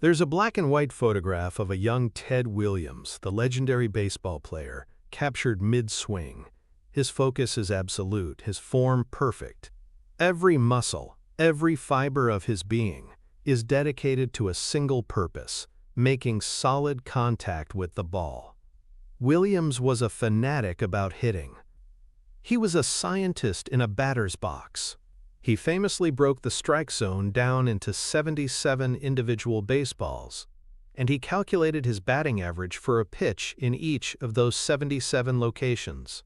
There's a black and white photograph of a young Ted Williams, the legendary baseball player, captured mid-swing. His focus is absolute, his form perfect. Every muscle, every fiber of his being is dedicated to a single purpose, making solid contact with the ball. Williams was a fanatic about hitting. He was a scientist in a batter's box. He famously broke the strike zone down into 77 individual baseballs, and he calculated his batting average for a pitch in each of those 77 locations.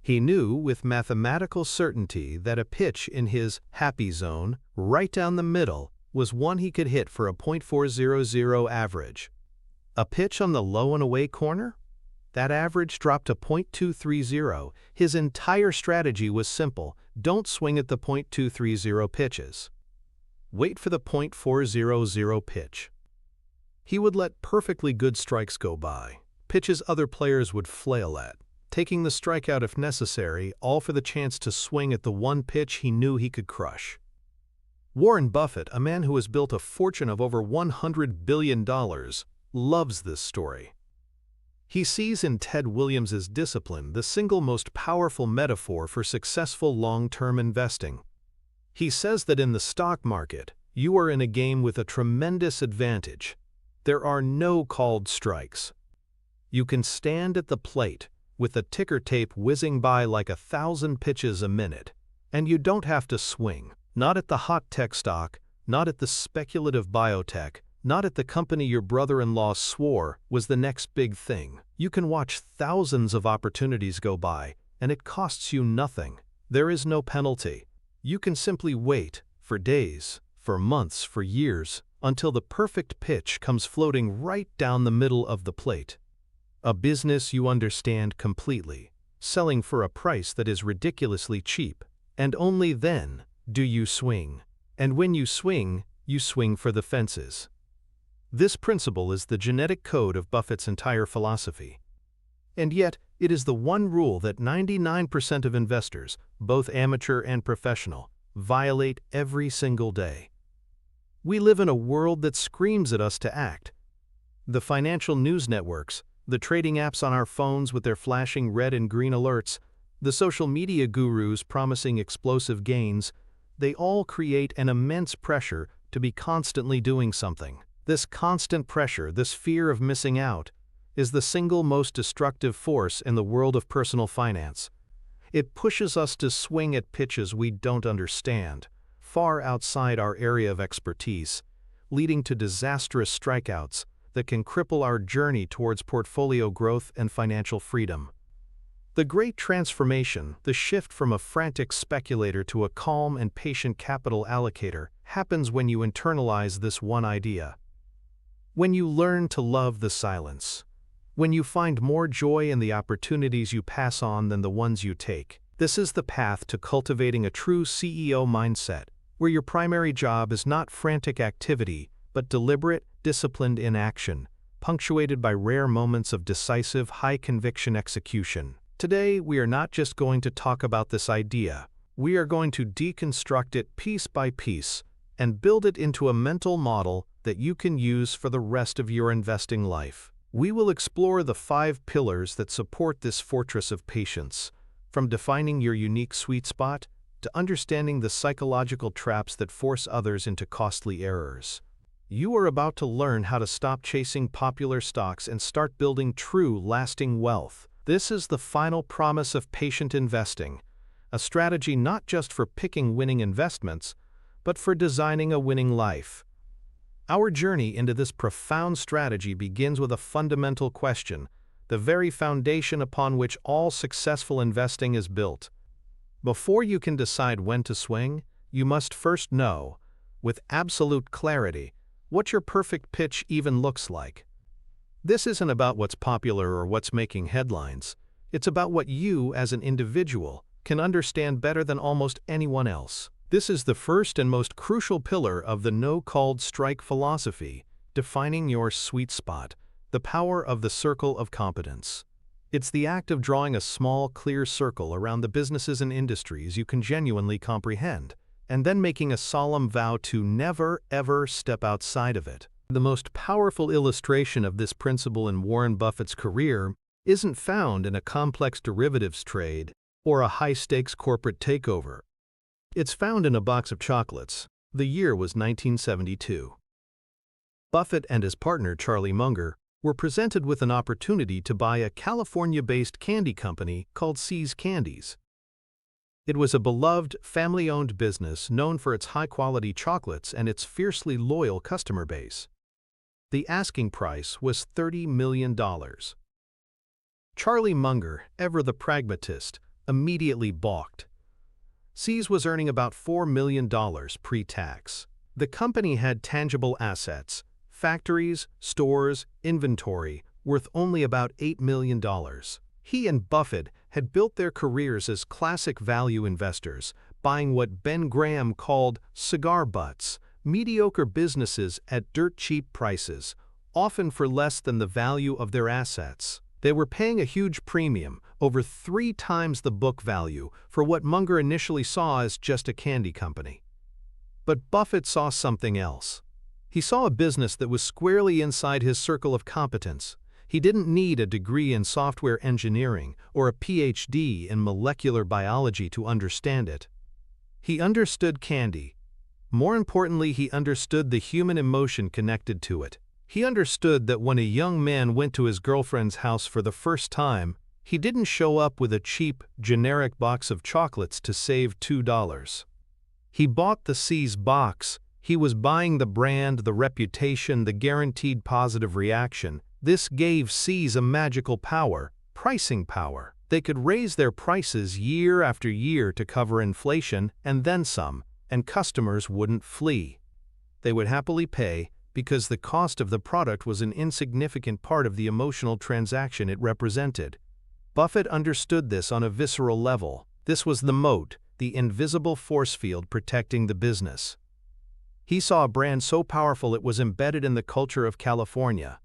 He knew with mathematical certainty that a pitch in his happy zone, right down the middle, was one he could hit for a .400 average. A pitch on the low and away corner? That average dropped to .230. His entire strategy was simple: don't swing at the .230 pitches. Wait for the .400 pitch. He would let perfectly good strikes go by, pitches other players would flail at, taking the strikeout if necessary, all for the chance to swing at the one pitch he knew he could crush. Warren Buffett, a man who has built a fortune of over $100 billion, loves this story. He sees in Ted Williams's discipline the single most powerful metaphor for successful long-term investing. He says that in the stock market, you are in a game with a tremendous advantage. There are no called strikes. You can stand at the plate with the ticker tape whizzing by like 1,000 pitches a minute, and you don't have to swing, not at the hot tech stock, not at the speculative biotech, not at the company your brother-in-law swore was the next big thing. You can watch thousands of opportunities go by, and it costs you nothing. There is no penalty. You can simply wait, for days, for months, for years, until the perfect pitch comes floating right down the middle of the plate. A business you understand completely, selling for a price that is ridiculously cheap, and only then do you swing. And when you swing for the fences. This principle is the genetic code of Buffett's entire philosophy. And yet, it is the one rule that 99% of investors, both amateur and professional, violate every single day. We live in a world that screams at us to act. The financial news networks, the trading apps on our phones with their flashing red and green alerts, the social media gurus promising explosive gains, they all create an immense pressure to be constantly doing something. This constant pressure, this fear of missing out, is the single most destructive force in the world of personal finance. It pushes us to swing at pitches we don't understand, far outside our area of expertise, leading to disastrous strikeouts that can cripple our journey towards portfolio growth and financial freedom. The great transformation, the shift from a frantic speculator to a calm and patient capital allocator, happens when you internalize this one idea. When you learn to love the silence. When you find more joy in the opportunities you pass on than the ones you take. This is the path to cultivating a true CEO mindset, where your primary job is not frantic activity, but deliberate, disciplined inaction, punctuated by rare moments of decisive, high-conviction execution. Today, we are not just going to talk about this idea. We are going to deconstruct it piece by piece and build it into a mental model that you can use for the rest of your investing life. We will explore the 5 pillars that support this fortress of patience, from defining your unique sweet spot to understanding the psychological traps that force others into costly errors. You are about to learn how to stop chasing popular stocks and start building true, lasting wealth. This is the final promise of patient investing, a strategy not just for picking winning investments, but for designing a winning life. Our journey into this profound strategy begins with a fundamental question, the very foundation upon which all successful investing is built. Before you can decide when to swing, you must first know, with absolute clarity, what your perfect pitch even looks like. This isn't about what's popular or what's making headlines. It's about what you, as an individual, can understand better than almost anyone else. This is the first and most crucial pillar of the no-called strike philosophy, defining your sweet spot, the power of the circle of competence. It's the act of drawing a small, clear circle around the businesses and industries you can genuinely comprehend, and then making a solemn vow to never, ever step outside of it. The most powerful illustration of this principle in Warren Buffett's career isn't found in a complex derivatives trade or a high-stakes corporate takeover. It's found in a box of chocolates. The year was 1972. Buffett and his partner Charlie Munger were presented with an opportunity to buy a California-based candy company called See's Candies. It was a beloved, family-owned business known for its high-quality chocolates and its fiercely loyal customer base. The asking price was $30 million. Charlie Munger, ever the pragmatist, immediately balked. See's was earning about $4 million pre-tax. The company had tangible assets, factories, stores, inventory, worth only about $8 million. He and Buffett had built their careers as classic value investors, buying what Ben Graham called cigar butts, mediocre businesses at dirt-cheap prices, often for less than the value of their assets. They were paying a huge premium, over 3 times the book value, for what Munger initially saw as just a candy company. But Buffett saw something else. He saw a business that was squarely inside his circle of competence. He didn't need a degree in software engineering or a PhD in molecular biology to understand it. He understood candy. More importantly, he understood the human emotion connected to it. He understood that when a young man went to his girlfriend's house for the first time, he didn't show up with a cheap, generic box of chocolates to save $2. He bought the See's box. He was buying the brand, the reputation, the guaranteed positive reaction. This gave See's a magical power, pricing power. They could raise their prices year after year to cover inflation and then some, and customers wouldn't flee. They would happily pay because the cost of the product was an insignificant part of the emotional transaction it represented. Buffett understood this on a visceral level. This was the moat, the invisible force field protecting the business. He saw a brand so powerful it was embedded in the culture of California.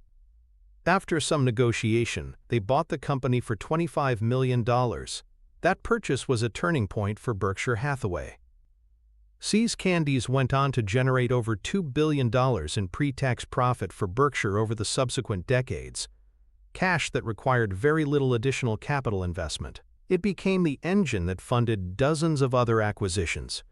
After some negotiation, they bought the company for $25 million. That purchase was a turning point for Berkshire Hathaway. See's Candies went on to generate over $2 billion in pre-tax profit for Berkshire over the subsequent decades, cash that required very little additional capital investment. It became the engine that funded dozens of other acquisitions.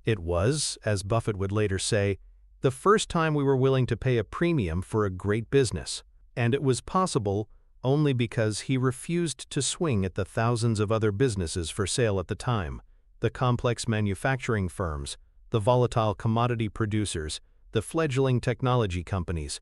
It was, as Buffett would later say, the first time we were willing to pay a premium for a great business. And it was possible only because he refused to swing at the thousands of other businesses for sale at the time, the complex manufacturing firms, the volatile commodity producers, the fledgling technology companies,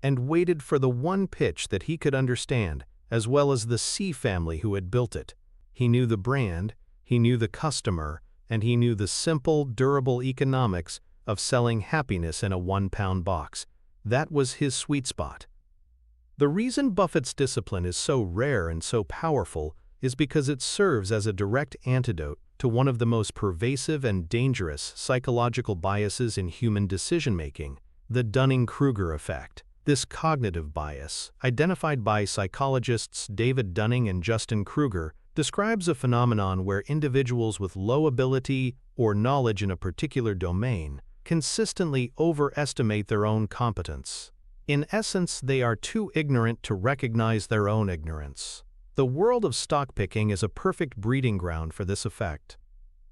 and waited for the one pitch that he could understand, as well as the See family who had built it. He knew the brand, he knew the customer, and he knew the simple, durable economics of selling happiness in a 1-pound box. That was his sweet spot. The reason Buffett's discipline is so rare and so powerful is because it serves as a direct antidote to one of the most pervasive and dangerous psychological biases in human decision-making, the Dunning-Kruger effect. This cognitive bias, identified by psychologists David Dunning and Justin Kruger, describes a phenomenon where individuals with low ability or knowledge in a particular domain consistently overestimate their own competence. In essence, they are too ignorant to recognize their own ignorance. The world of stock picking is a perfect breeding ground for this effect.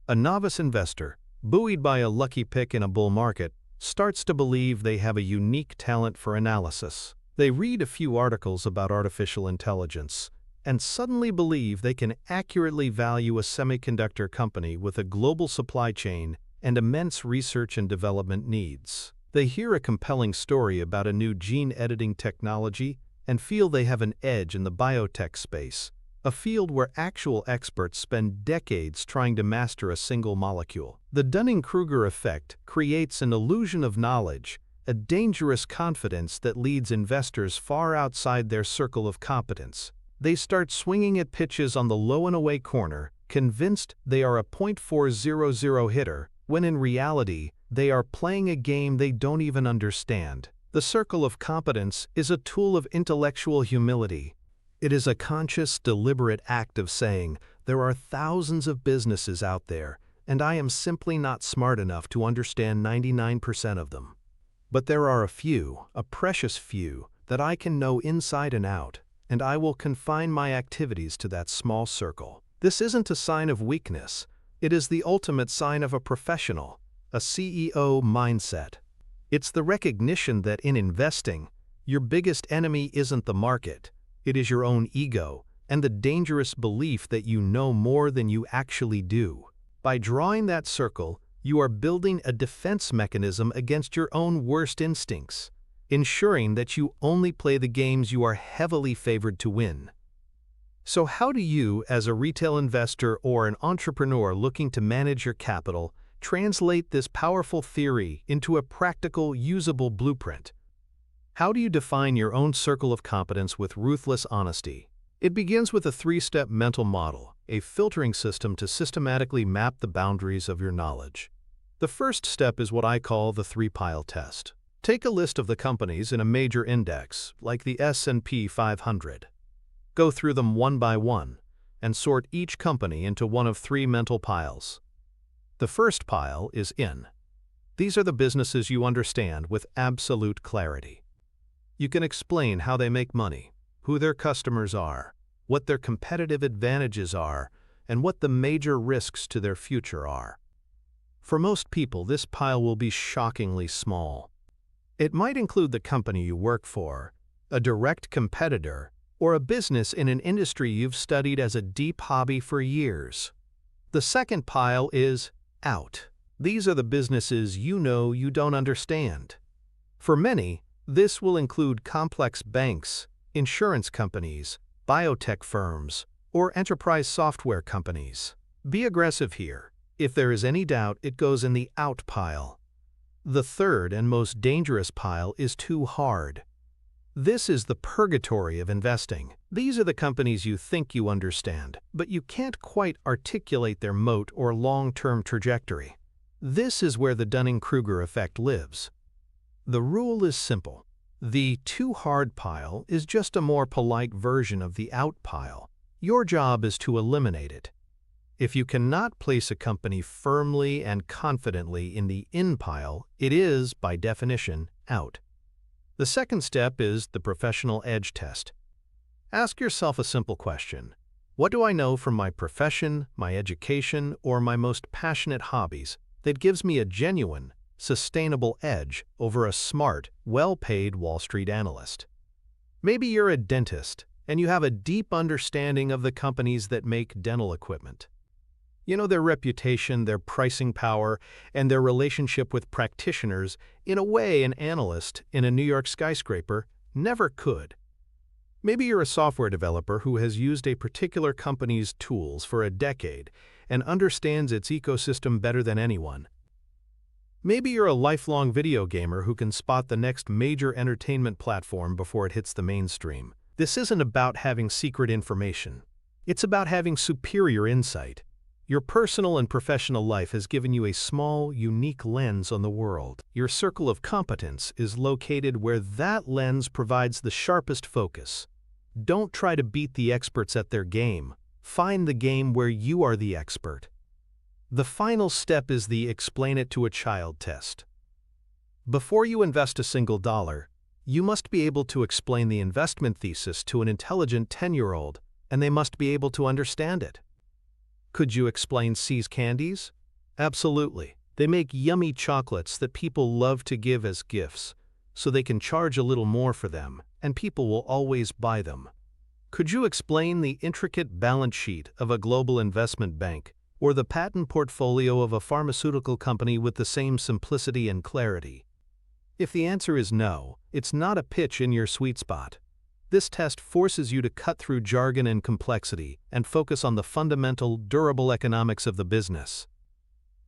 A novice investor, buoyed by a lucky pick in a bull market, starts to believe they have a unique talent for analysis. They read a few articles about artificial intelligence and suddenly believe they can accurately value a semiconductor company with a global supply chain and immense research and development needs. They hear a compelling story about a new gene editing technology and feel they have an edge in the biotech space, a field where actual experts spend decades trying to master a single molecule. The Dunning-Kruger effect creates an illusion of knowledge, a dangerous confidence that leads investors far outside their circle of competence. They start swinging at pitches on the low and away corner, convinced they are a .400 hitter, when in reality, they are playing a game they don't even understand. The circle of competence is a tool of intellectual humility. It is a conscious, deliberate act of saying, there are thousands of businesses out there, and I am simply not smart enough to understand 99% of them. But there are a precious few, that I can know inside and out, and I will confine my activities to that small circle. This isn't a sign of weakness. It is the ultimate sign of a professional, a CEO mindset. It's the recognition that in investing, your biggest enemy isn't the market. It is your own ego and the dangerous belief that you know more than you actually do. By drawing that circle, you are building a defense mechanism against your own worst instincts, ensuring that you only play the games you are heavily favored to win. So how do you, as a retail investor or an entrepreneur looking to manage your capital, translate this powerful theory into a practical, usable blueprint? How do you define your own circle of competence with ruthless honesty? It begins with a three-step mental model, a filtering system to systematically map the boundaries of your knowledge. The first step is what I call the three-pile test. Take a list of the companies in a major index, like the S&P 500. Go through them one by one, and sort each company into one of three mental piles. The first pile is in. These are the businesses you understand with absolute clarity. You can explain how they make money, who their customers are, what their competitive advantages are, and what the major risks to their future are. For most people, this pile will be shockingly small. It might include the company you work for, a direct competitor, or a business in an industry you've studied as a deep hobby for years. The second pile is out. These are the businesses you know you don't understand. For many, this will include complex banks, insurance companies, biotech firms, or enterprise software companies. Be aggressive here. If there is any doubt, it goes in the out pile. The third and most dangerous pile is too hard. This is the purgatory of investing. These are the companies you think you understand, but you can't quite articulate their moat or long-term trajectory. This is where the Dunning-Kruger effect lives. The rule is simple. The too hard pile is just a more polite version of the out pile. Your job is to eliminate it. If you cannot place a company firmly and confidently in the in pile, it is, by definition, out. The second step is the professional edge test. Ask yourself a simple question. What do I know from my profession, my education, or my most passionate hobbies that gives me a genuine, sustainable edge over a smart, well-paid Wall Street analyst? Maybe you're a dentist, and you have a deep understanding of the companies that make dental equipment. You know their reputation, their pricing power, and their relationship with practitioners in a way an analyst in a New York skyscraper never could. Maybe you're a software developer who has used a particular company's tools for a decade and understands its ecosystem better than anyone. Maybe you're a lifelong video gamer who can spot the next major entertainment platform before it hits the mainstream. This isn't about having secret information. It's about having superior insight. Your personal and professional life has given you a small, unique lens on the world. Your circle of competence is located where that lens provides the sharpest focus. Don't try to beat the experts at their game. Find the game where you are the expert. The final step is the explain it to a child test. Before you invest a single dollar, you must be able to explain the investment thesis to an intelligent 10-year-old, and they must be able to understand it. Could you explain See's candies? Absolutely. They make yummy chocolates that people love to give as gifts, so they can charge a little more for them, and people will always buy them. Could you explain the intricate balance sheet of a global investment bank, or the patent portfolio of a pharmaceutical company with the same simplicity and clarity? If the answer is no, it's not a pitch in your sweet spot. This test forces you to cut through jargon and complexity and focus on the fundamental, durable economics of the business.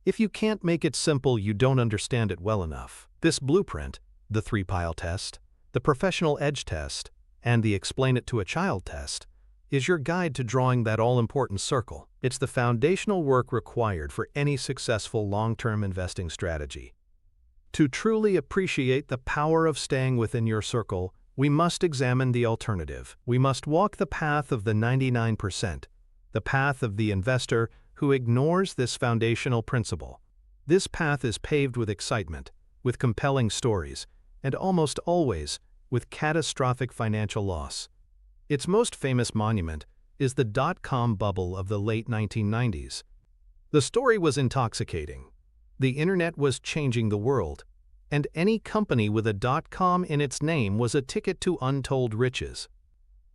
If you can't make it simple, you don't understand it well enough. This blueprint, the three-pile test, the professional edge test, and the explain it to a child test, is your guide to drawing that all-important circle. It's the foundational work required for any successful long-term investing strategy. To truly appreciate the power of staying within your circle, we must examine the alternative. We must walk the path of the 99%, the path of the investor who ignores this foundational principle. This path is paved with excitement, with compelling stories, and almost always with catastrophic financial loss. Its most famous monument is the dot-com bubble of the late 1990s. The story was intoxicating. The internet was changing the world, and any company with a .com in its name was a ticket to untold riches.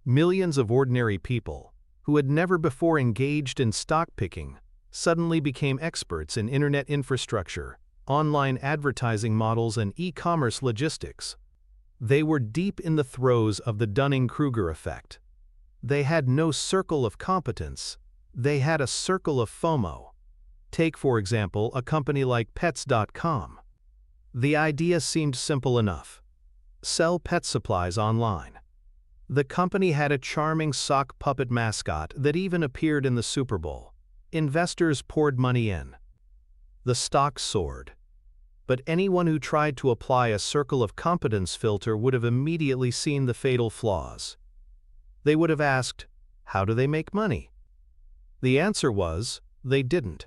Millions of ordinary people, who had never before engaged in stock picking, suddenly became experts in internet infrastructure, online advertising models, and e-commerce logistics. They were deep in the throes of the Dunning-Kruger effect. They had no circle of competence, they had a circle of FOMO. Take, for example, a company like Pets.com. The idea seemed simple enough. Sell pet supplies online. The company had a charming sock puppet mascot that even appeared in the Super Bowl. Investors poured money in. The stock soared. But anyone who tried to apply a circle of competence filter would have immediately seen the fatal flaws. They would have asked, how do they make money? The answer was, they didn't.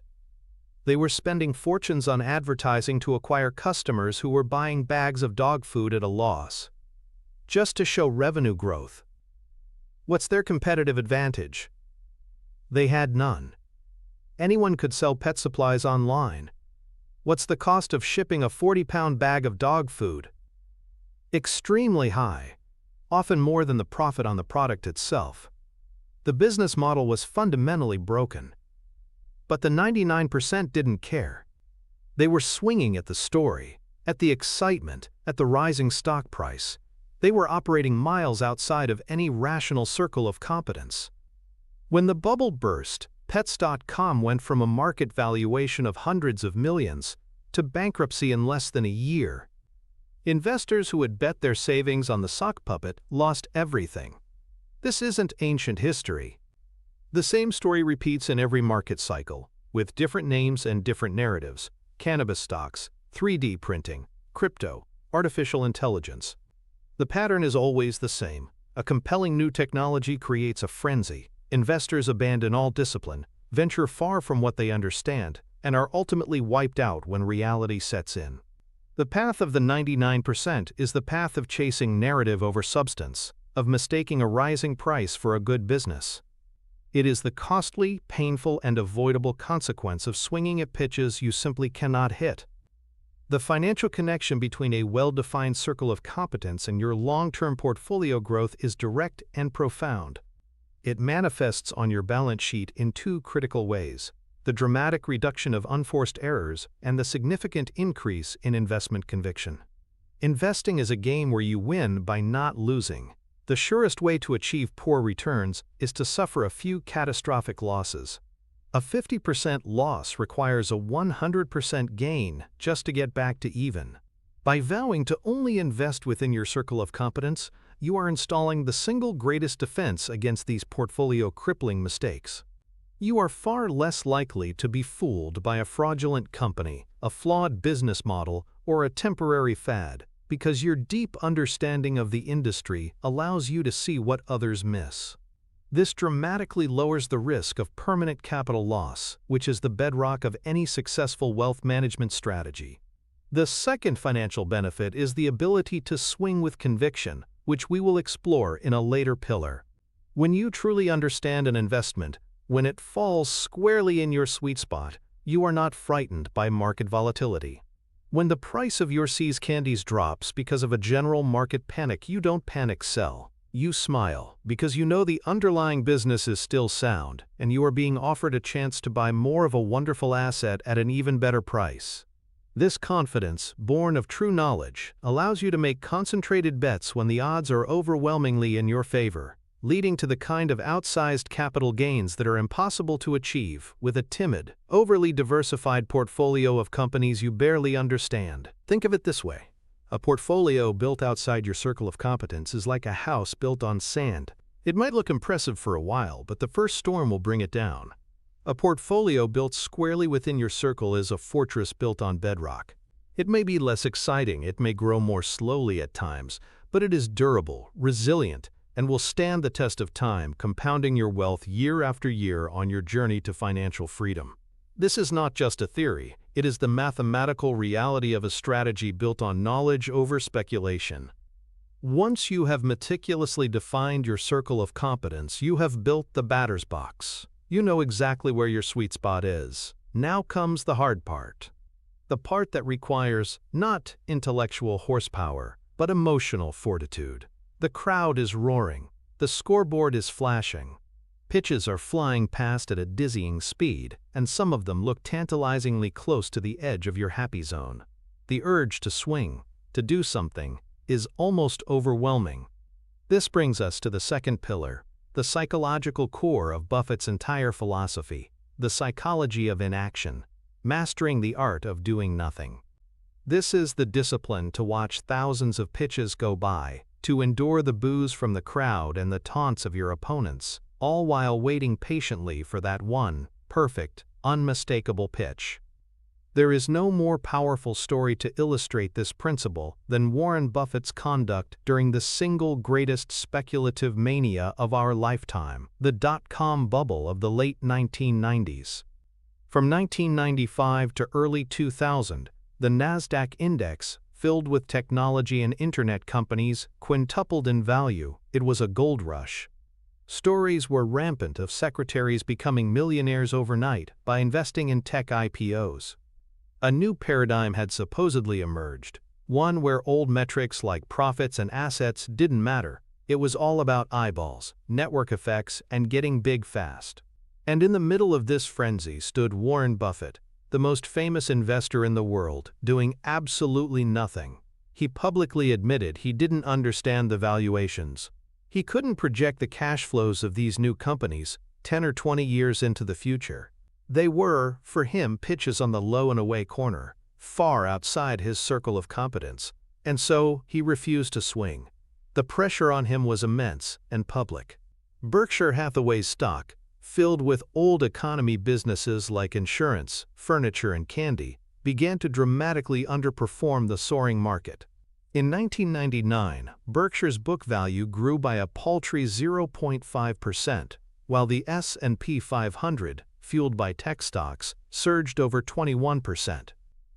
They were spending fortunes on advertising to acquire customers who were buying bags of dog food at a loss, just to show revenue growth. What's their competitive advantage? They had none. Anyone could sell pet supplies online. What's the cost of shipping a 40-pound bag of dog food? Extremely high, often more than the profit on the product itself. The business model was fundamentally broken. But the 99% didn't care. They were swinging at the story, at the excitement, at the rising stock price. They were operating miles outside of any rational circle of competence. When the bubble burst, Pets.com went from a market valuation of hundreds of millions to bankruptcy in less than a year. Investors who had bet their savings on the sock puppet lost everything. This isn't ancient history. The same story repeats in every market cycle, with different names and different narratives: cannabis stocks, 3D printing, crypto, artificial intelligence. The pattern is always the same. A compelling new technology creates a frenzy. Investors abandon all discipline, venture far from what they understand, and are ultimately wiped out when reality sets in. The path of the 99% is the path of chasing narrative over substance, of mistaking a rising price for a good business. It is the costly, painful, and avoidable consequence of swinging at pitches you simply cannot hit. The financial connection between a well-defined circle of competence and your long-term portfolio growth is direct and profound. It manifests on your balance sheet in two critical ways: the dramatic reduction of unforced errors and the significant increase in investment conviction. Investing is a game where you win by not losing. The surest way to achieve poor returns is to suffer a few catastrophic losses. A 50% loss requires a 100% gain just to get back to even. By vowing to only invest within your circle of competence, you are installing the single greatest defense against these portfolio crippling mistakes. You are far less likely to be fooled by a fraudulent company, a flawed business model, or a temporary fad, because your deep understanding of the industry allows you to see what others miss. This dramatically lowers the risk of permanent capital loss, which is the bedrock of any successful wealth management strategy. The second financial benefit is the ability to swing with conviction, which we will explore in a later pillar. When you truly understand an investment, when it falls squarely in your sweet spot, you are not frightened by market volatility. When the price of your See's candies drops because of a general market panic, you don't panic sell. You smile because you know the underlying business is still sound and you are being offered a chance to buy more of a wonderful asset at an even better price. This confidence, born of true knowledge, allows you to make concentrated bets when the odds are overwhelmingly in your favor, leading to the kind of outsized capital gains that are impossible to achieve with a timid, overly diversified portfolio of companies you barely understand. Think of it this way. A portfolio built outside your circle of competence is like a house built on sand. It might look impressive for a while, but the first storm will bring it down. A portfolio built squarely within your circle is a fortress built on bedrock. It may be less exciting, it may grow more slowly at times, but it is durable, resilient, and will stand the test of time, compounding your wealth year after year on your journey to financial freedom. This is not just a theory, it is the mathematical reality of a strategy built on knowledge over speculation. Once you have meticulously defined your circle of competence, you have built the batter's box. You know exactly where your sweet spot is. Now comes the hard part. The part that requires not intellectual horsepower, but emotional fortitude. The crowd is roaring. The scoreboard is flashing. Pitches are flying past at a dizzying speed, and some of them look tantalizingly close to the edge of your happy zone. The urge to swing, to do something, is almost overwhelming. This brings us to the second pillar, the psychological core of Buffett's entire philosophy, the psychology of inaction, mastering the art of doing nothing. This is the discipline to watch thousands of pitches go by, to endure the boos from the crowd and the taunts of your opponents, all while waiting patiently for that one, perfect, unmistakable pitch. There is no more powerful story to illustrate this principle than Warren Buffett's conduct during the single greatest speculative mania of our lifetime, the dot-com bubble of the late 1990s. From 1995 to early 2000, the Nasdaq index, filled with technology and internet companies, quintupled in value. It was a gold rush. Stories were rampant of secretaries becoming millionaires overnight by investing in tech IPOs. A new paradigm had supposedly emerged, one where old metrics like profits and assets didn't matter. It was all about eyeballs, network effects, and getting big fast. And in the middle of this frenzy stood Warren Buffett, the most famous investor in the world, doing absolutely nothing. He publicly admitted he didn't understand the valuations. He couldn't project the cash flows of these new companies 10 or 20 years into the future. They were, for him, pitches on the low and away corner, far outside his circle of competence, and so he refused to swing. The pressure on him was immense and public. Berkshire Hathaway's stock, filled with old economy businesses like insurance, furniture, and candy, began to dramatically underperform the soaring market. In 1999, Berkshire's book value grew by a paltry 0.5%, while the S&P 500, fueled by tech stocks, surged over 21%.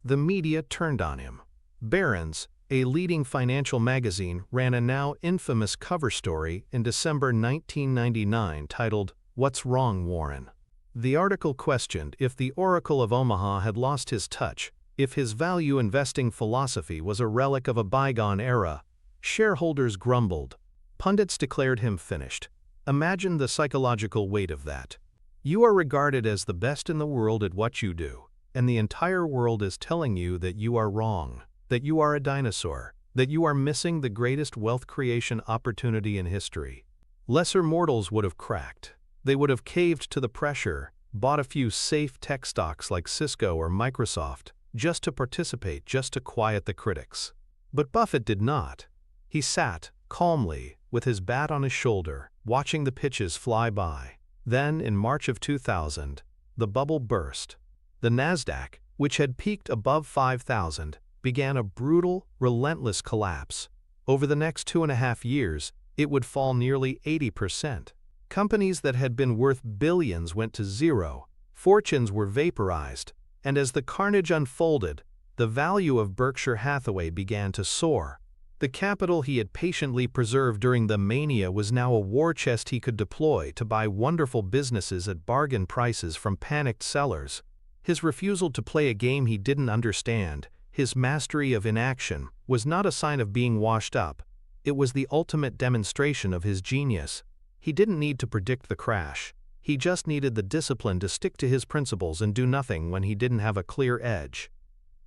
The media turned on him. Barron's, a leading financial magazine, ran a now infamous cover story in December 1999 titled, "What's Wrong, Warren?" The article questioned if the Oracle of Omaha had lost his touch, if his value investing philosophy was a relic of a bygone era. Shareholders grumbled. Pundits declared him finished. Imagine the psychological weight of that. You are regarded as the best in the world at what you do, and the entire world is telling you that you are wrong, that you are a dinosaur, that you are missing the greatest wealth creation opportunity in history. Lesser mortals would have cracked. They would have caved to the pressure, bought a few safe tech stocks like Cisco or Microsoft, just to participate, just to quiet the critics. But Buffett did not. He sat, calmly, with his bat on his shoulder, watching the pitches fly by. Then, in March of 2000, the bubble burst. The Nasdaq, which had peaked above 5,000, began a brutal, relentless collapse. Over the next 2.5 years, it would fall nearly 80%. Companies that had been worth billions went to zero, fortunes were vaporized, and as the carnage unfolded, the value of Berkshire Hathaway began to soar. The capital he had patiently preserved during the mania was now a war chest he could deploy to buy wonderful businesses at bargain prices from panicked sellers. His refusal to play a game he didn't understand, his mastery of inaction, was not a sign of being washed up. It was the ultimate demonstration of his genius. He didn't need to predict the crash. He just needed the discipline to stick to his principles and do nothing when he didn't have a clear edge.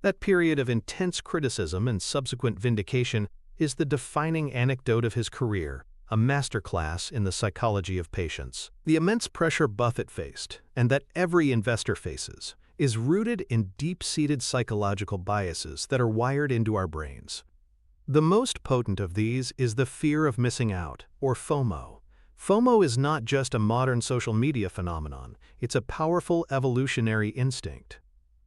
That period of intense criticism and subsequent vindication is the defining anecdote of his career, a masterclass in the psychology of patience. The immense pressure Buffett faced, and that every investor faces, is rooted in deep-seated psychological biases that are wired into our brains. The most potent of these is the fear of missing out, or FOMO. FOMO is not just a modern social media phenomenon, it's a powerful evolutionary instinct.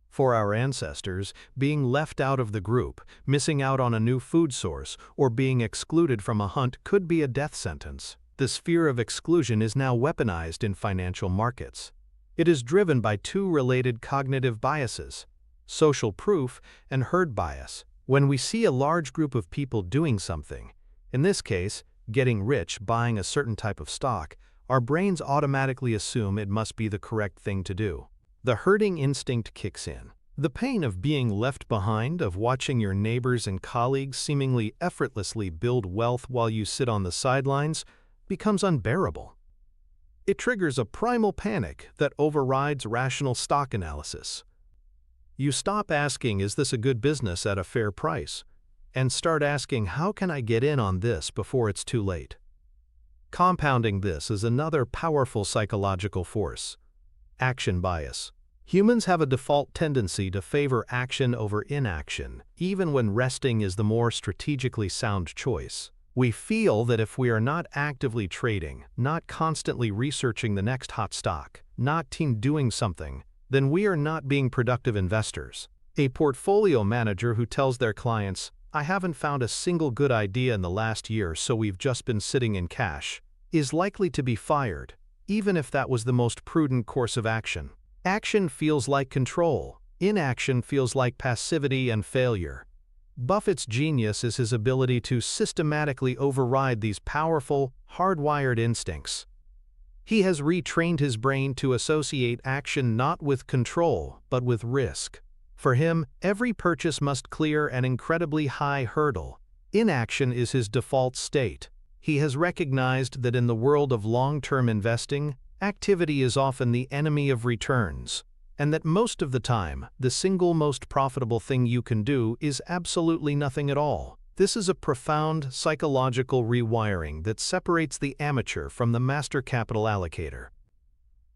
For our ancestors, being left out of the group, missing out on a new food source, or being excluded from a hunt could be a death sentence. This fear of exclusion is now weaponized in financial markets. It is driven by two related cognitive biases: social proof and herd bias. When we see a large group of people doing something, in this case, getting rich buying a certain type of stock, our brains automatically assume it must be the correct thing to do. The herding instinct kicks in. The pain of being left behind, of watching your neighbors and colleagues seemingly effortlessly build wealth while you sit on the sidelines, becomes unbearable. It triggers a primal panic that overrides rational stock analysis. You stop asking, "Is this a good business at a fair price?" and start asking, "How can I get in on this before it's too late?" Compounding this is another powerful psychological force: action bias. Humans have a default tendency to favor action over inaction, even when resting is the more strategically sound choice. We feel that if we are not actively trading, not constantly researching the next hot stock, not doing something, then we are not being productive investors. A portfolio manager who tells their clients, "I haven't found a single good idea in the last year, so we've just been sitting in cash," is likely to be fired, even if that was the most prudent course of action. Action feels like control. Inaction feels like passivity and failure. Buffett's genius is his ability to systematically override these powerful, hardwired instincts. He has retrained his brain to associate action not with control, but with risk. For him, every purchase must clear an incredibly high hurdle. Inaction is his default state. He has recognized that in the world of long-term investing, activity is often the enemy of returns, and that most of the time, the single most profitable thing you can do is absolutely nothing at all. This is a profound psychological rewiring that separates the amateur from the master capital allocator.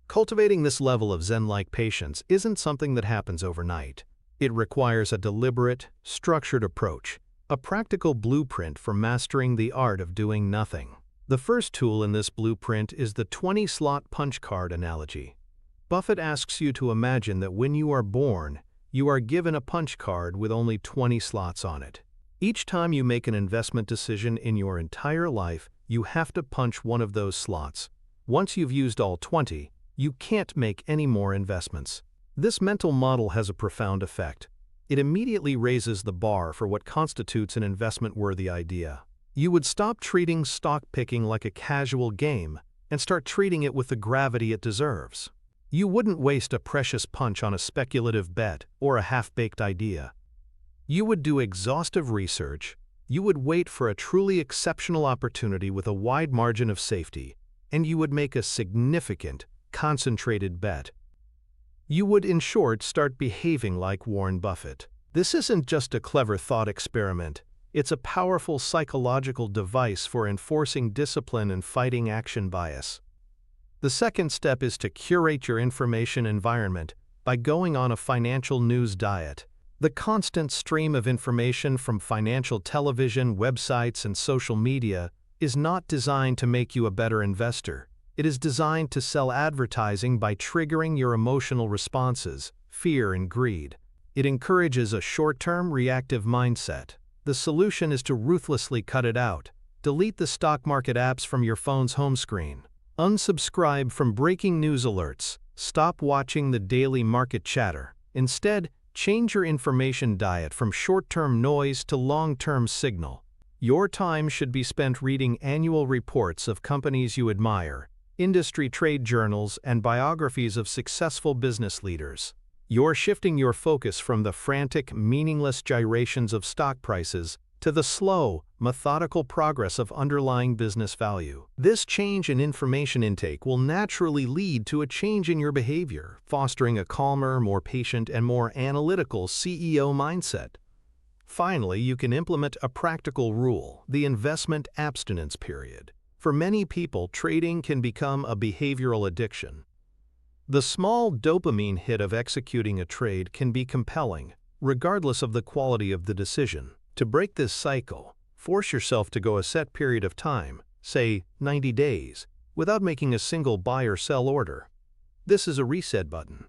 Cultivating this level of Zen-like patience isn't something that happens overnight. It requires a deliberate, structured approach, a practical blueprint for mastering the art of doing nothing. The first tool in this blueprint is the 20-slot punch card analogy. Buffett asks you to imagine that when you are born, you are given a punch card with only 20 slots on it. Each time you make an investment decision in your entire life, you have to punch one of those slots. Once you've used all 20, you can't make any more investments. This mental model has a profound effect. It immediately raises the bar for what constitutes an investment-worthy idea. You would stop treating stock picking like a casual game and start treating it with the gravity it deserves. You wouldn't waste a precious punch on a speculative bet or a half-baked idea. You would do exhaustive research, you would wait for a truly exceptional opportunity with a wide margin of safety, and you would make a significant, concentrated bet. You would, in short, start behaving like Warren Buffett. This isn't just a clever thought experiment. It's a powerful psychological device for enforcing discipline and fighting action bias. The second step is to curate your information environment by going on a financial news diet. The constant stream of information from financial television, websites, and social media is not designed to make you a better investor. It is designed to sell advertising by triggering your emotional responses, fear and greed. It encourages a short-term, reactive mindset. The solution is to ruthlessly cut it out. Delete the stock market apps from your phone's home screen. Unsubscribe from breaking news alerts. Stop watching the daily market chatter. Instead, change your information diet from short-term noise to long-term signal. Your time should be spent reading annual reports of companies you admire, industry trade journals, and biographies of successful business leaders. You're shifting your focus from the frantic, meaningless gyrations of stock prices to the slow, methodical progress of underlying business value. This change in information intake will naturally lead to a change in your behavior, fostering a calmer, more patient, and more analytical CEO mindset. Finally, you can implement a practical rule, the investment abstinence period. For many people, trading can become a behavioral addiction. The small dopamine hit of executing a trade can be compelling, regardless of the quality of the decision. To break this cycle, force yourself to go a set period of time, say 90 days, without making a single buy or sell order. This is a reset button.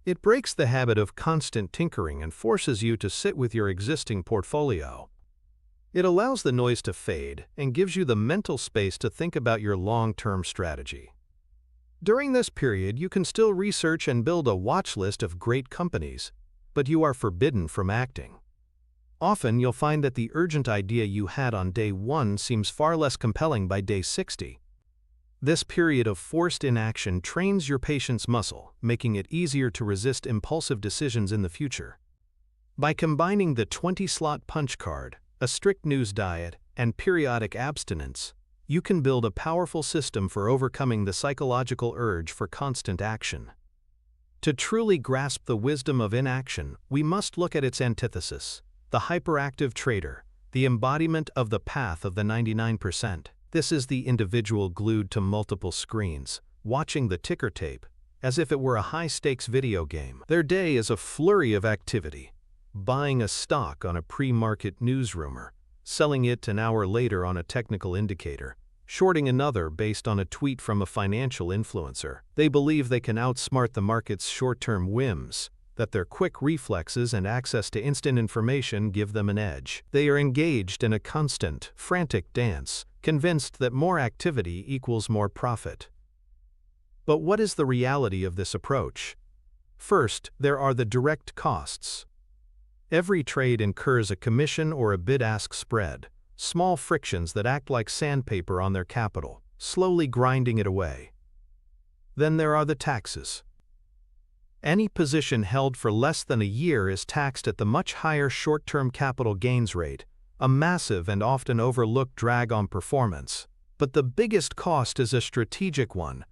It breaks the habit of constant tinkering and forces you to sit with your existing portfolio. It allows the noise to fade and gives you the mental space to think about your long-term strategy. During this period, you can still research and build a watch list of great companies, but you are forbidden from acting. Often, you'll find that the urgent idea you had on day 1 seems far less compelling by day 60. This period of forced inaction trains your patience muscle, making it easier to resist impulsive decisions in the future. By combining the 20-slot punch card, a strict news diet, and periodic abstinence, you can build a powerful system for overcoming the psychological urge for constant action. To truly grasp the wisdom of inaction, we must look at its antithesis, the hyperactive trader, the embodiment of the path of the 99%. This is the individual glued to multiple screens, watching the ticker tape, as if it were a high-stakes video game. Their day is a flurry of activity, buying a stock on a pre-market news rumor, selling it an hour later on a technical indicator, shorting another based on a tweet from a financial influencer. They believe they can outsmart the market's short-term whims, that their quick reflexes and access to instant information give them an edge. They are engaged in a constant, frantic dance, convinced that more activity equals more profit. But what is the reality of this approach? First, there are the direct costs. Every trade incurs a commission or a bid-ask spread, small frictions that act like sandpaper on their capital, slowly grinding it away. Then there are the taxes. Any position held for less than a year is taxed at the much higher short-term capital gains rate, a massive and often overlooked drag on performance. But the biggest cost is a strategic one.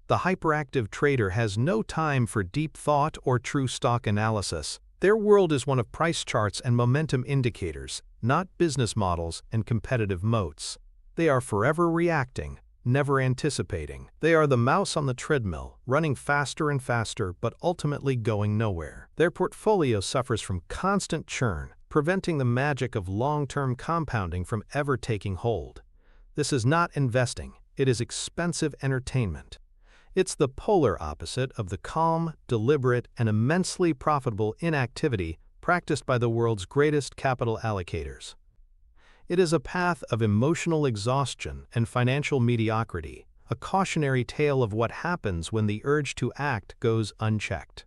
The hyperactive trader has no time for deep thought or true stock analysis. Their world is one of price charts and momentum indicators, not business models and competitive moats. They are forever reacting, never anticipating. They are the mouse on the treadmill, running faster and faster but ultimately going nowhere. Their portfolio suffers from constant churn, preventing the magic of long-term compounding from ever taking hold. This is not investing, it is expensive entertainment. It's the polar opposite of the calm, deliberate, and immensely profitable inactivity practiced by the world's greatest capital allocators. It is a path of emotional exhaustion and financial mediocrity, a cautionary tale of what happens when the urge to act goes unchecked.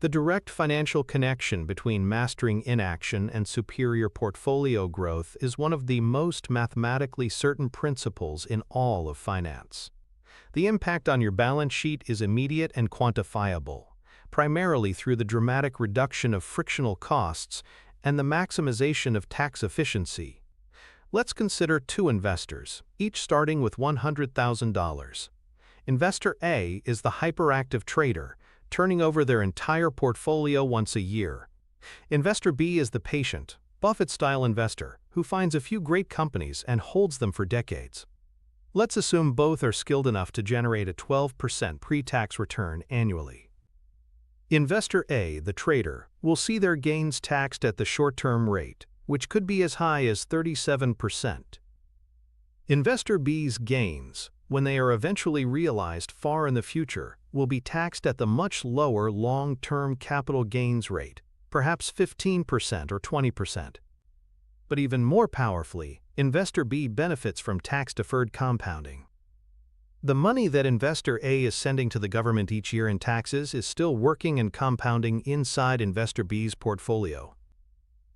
The direct financial connection between mastering inaction and superior portfolio growth is one of the most mathematically certain principles in all of finance. The impact on your balance sheet is immediate and quantifiable, primarily through the dramatic reduction of frictional costs and the maximization of tax efficiency. Let's consider two investors, each starting with $100,000. Investor A is the hyperactive trader, turning over their entire portfolio once a year. Investor B is the patient, Buffett-style investor who finds a few great companies and holds them for decades. Let's assume both are skilled enough to generate a 12% pre-tax return annually. Investor A, the trader, will see their gains taxed at the short-term rate, which could be as high as 37%. Investor B's gains, when they are eventually realized far in the future, will be taxed at the much lower long-term capital gains rate, perhaps 15% or 20%. But even more powerfully, Investor B benefits from tax-deferred compounding. The money that Investor A is sending to the government each year in taxes is still working and compounding inside Investor B's portfolio.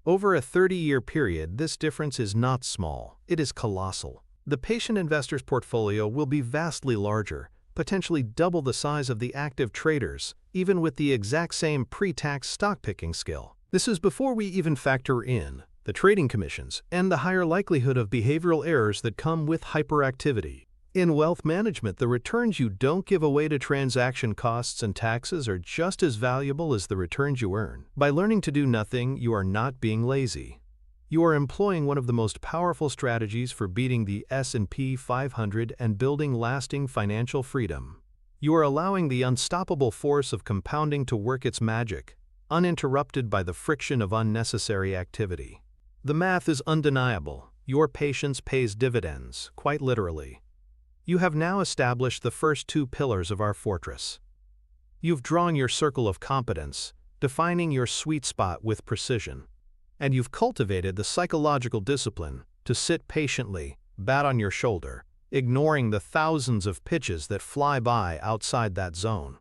Over a 30-year period, this difference is not small, it is colossal. The patient investor's portfolio will be vastly larger, potentially double the size of the active traders, even with the exact same pre-tax stock-picking skill. This is before we even factor in the trading commissions and the higher likelihood of behavioral errors that come with hyperactivity. In wealth management, the returns you don't give away to transaction costs and taxes are just as valuable as the returns you earn. By learning to do nothing, you are not being lazy. You are employing one of the most powerful strategies for beating the S&P 500 and building lasting financial freedom. You are allowing the unstoppable force of compounding to work its magic, uninterrupted by the friction of unnecessary activity. The math is undeniable. Your patience pays dividends, quite literally. You have now established the first two pillars of our fortress. You've drawn your circle of competence, defining your sweet spot with precision. And you've cultivated the psychological discipline to sit patiently, bat on your shoulder, ignoring the thousands of pitches that fly by outside that zone.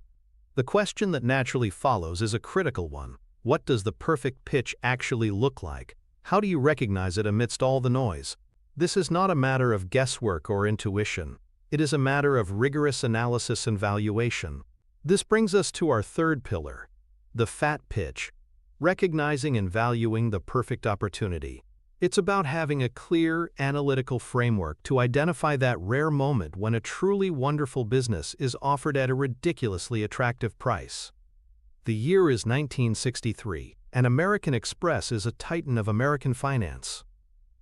The question that naturally follows is a critical one. What does the perfect pitch actually look like? How do you recognize it amidst all the noise? This is not a matter of guesswork or intuition. It is a matter of rigorous analysis and valuation. This brings us to our third pillar, the fat pitch, recognizing and valuing the perfect opportunity. It's about having a clear, analytical framework to identify that rare moment when a truly wonderful business is offered at a ridiculously attractive price. The year is 1963, and American Express is a titan of American finance.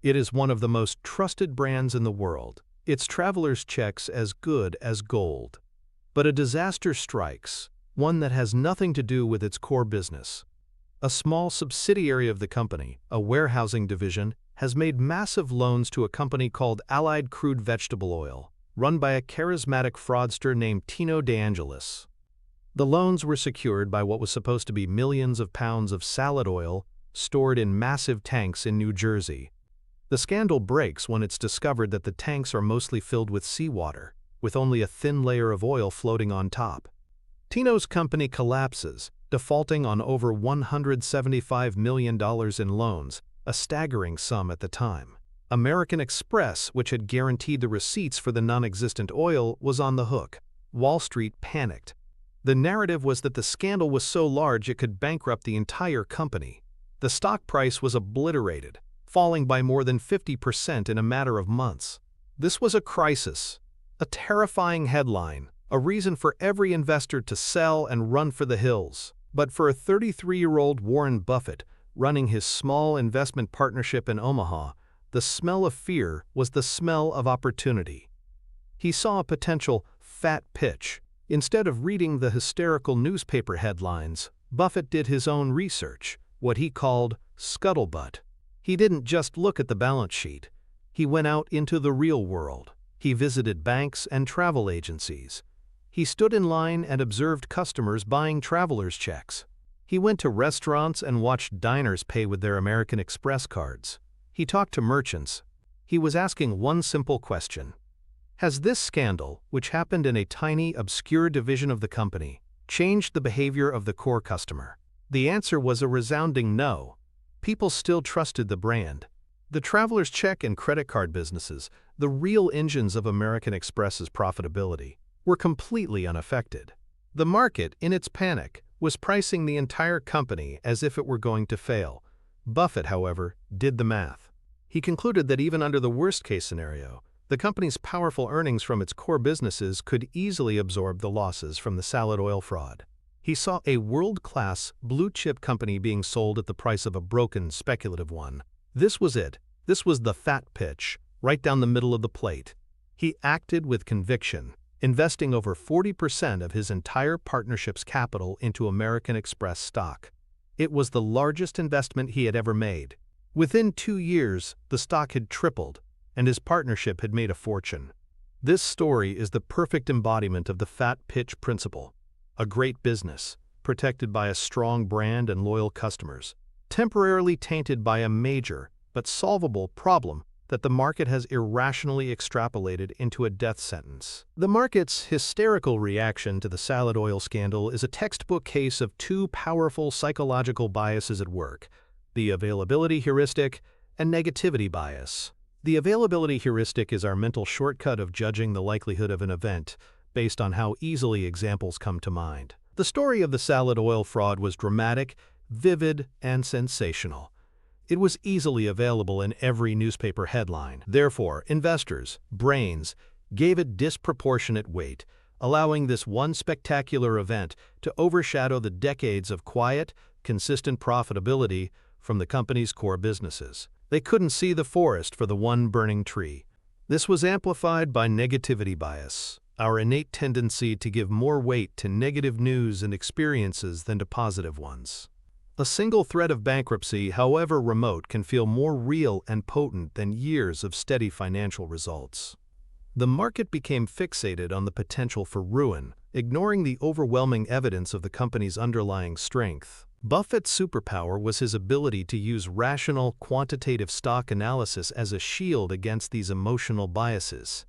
It is one of the most trusted brands in the world, its travelers' checks as good as gold. But a disaster strikes, one that has nothing to do with its core business. A small subsidiary of the company, a warehousing division, has made massive loans to a company called Allied Crude Vegetable Oil, run by a charismatic fraudster named Tino DeAngelis. The loans were secured by what was supposed to be millions of pounds of salad oil stored in massive tanks in New Jersey. The scandal breaks when it's discovered that the tanks are mostly filled with seawater, with only a thin layer of oil floating on top. Tino's company collapses, defaulting on over $175 million in loans, a staggering sum at the time. American Express, which had guaranteed the receipts for the non-existent oil, was on the hook. Wall Street panicked. The narrative was that the scandal was so large it could bankrupt the entire company. The stock price was obliterated, falling by more than 50% in a matter of months. This was a crisis, a terrifying headline, a reason for every investor to sell and run for the hills. But for a 33-year-old Warren Buffett running his small investment partnership in Omaha, the smell of fear was the smell of opportunity. He saw a potential fat pitch. Instead of reading the hysterical newspaper headlines, Buffett did his own research, what he called scuttlebutt. He didn't just look at the balance sheet. He went out into the real world. He visited banks and travel agencies. He stood in line and observed customers buying travelers' checks. He went to restaurants and watched diners pay with their American Express cards. He talked to merchants. He was asking one simple question. Has this scandal, which happened in a tiny, obscure division of the company, changed the behavior of the core customer? The answer was a resounding no. People still trusted the brand. The traveler's check and credit card businesses, the real engines of American Express's profitability, were completely unaffected. The market, in its panic, was pricing the entire company as if it were going to fail. Buffett, however, did the math. He concluded that even under the worst-case scenario, the company's powerful earnings from its core businesses could easily absorb the losses from the salad oil fraud. He saw a world-class, blue-chip company being sold at the price of a broken, speculative one. This was it. This was the fat pitch, right down the middle of the plate. He acted with conviction, investing over 40% of his entire partnership's capital into American Express stock. It was the largest investment he had ever made. Within 2 years, the stock had tripled, and his partnership had made a fortune. This story is the perfect embodiment of the fat pitch principle. A great business, protected by a strong brand and loyal customers, temporarily tainted by a major but solvable problem that the market has irrationally extrapolated into a death sentence. The market's hysterical reaction to the salad oil scandal is a textbook case of two powerful psychological biases at work: the availability heuristic and negativity bias. The availability heuristic is our mental shortcut of judging the likelihood of an event based on how easily examples come to mind. The story of the salad oil fraud was dramatic, vivid, and sensational. It was easily available in every newspaper headline. Therefore, investors, brains, gave it disproportionate weight, allowing this one spectacular event to overshadow the decades of quiet, consistent profitability from the company's core businesses. They couldn't see the forest for the one burning tree. This was amplified by negativity bias, our innate tendency to give more weight to negative news and experiences than to positive ones. A single threat of bankruptcy, however remote, can feel more real and potent than years of steady financial results. The market became fixated on the potential for ruin, ignoring the overwhelming evidence of the company's underlying strength. Buffett's superpower was his ability to use rational, quantitative stock analysis as a shield against these emotional biases.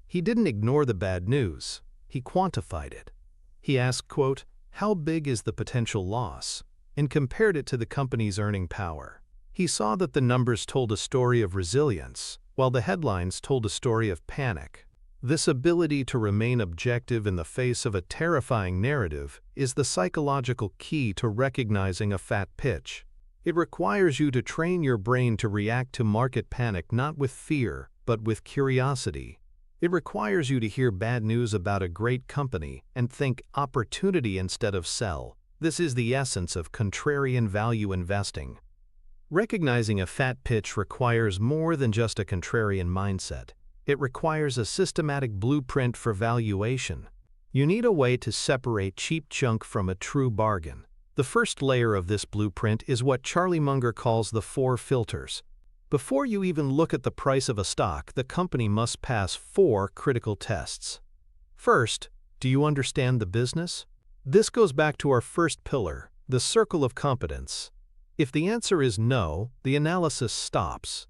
He didn't ignore the bad news, he quantified it. He asked, quote, "How big is the potential loss?" and compared it to the company's earning power. He saw that the numbers told a story of resilience, while the headlines told a story of panic. This ability to remain objective in the face of a terrifying narrative is the psychological key to recognizing a fat pitch. It requires you to train your brain to react to market panic not with fear, but with curiosity. It requires you to hear bad news about a great company and think opportunity instead of sell. This is the essence of contrarian value investing. Recognizing a fat pitch requires more than just a contrarian mindset. It requires a systematic blueprint for valuation. You need a way to separate cheap junk from a true bargain. The first layer of this blueprint is what Charlie Munger calls the 4 filters. Before you even look at the price of a stock, the company must pass 4 critical tests. First, do you understand the business? This goes back to our first pillar, the circle of competence. If the answer is no, the analysis stops.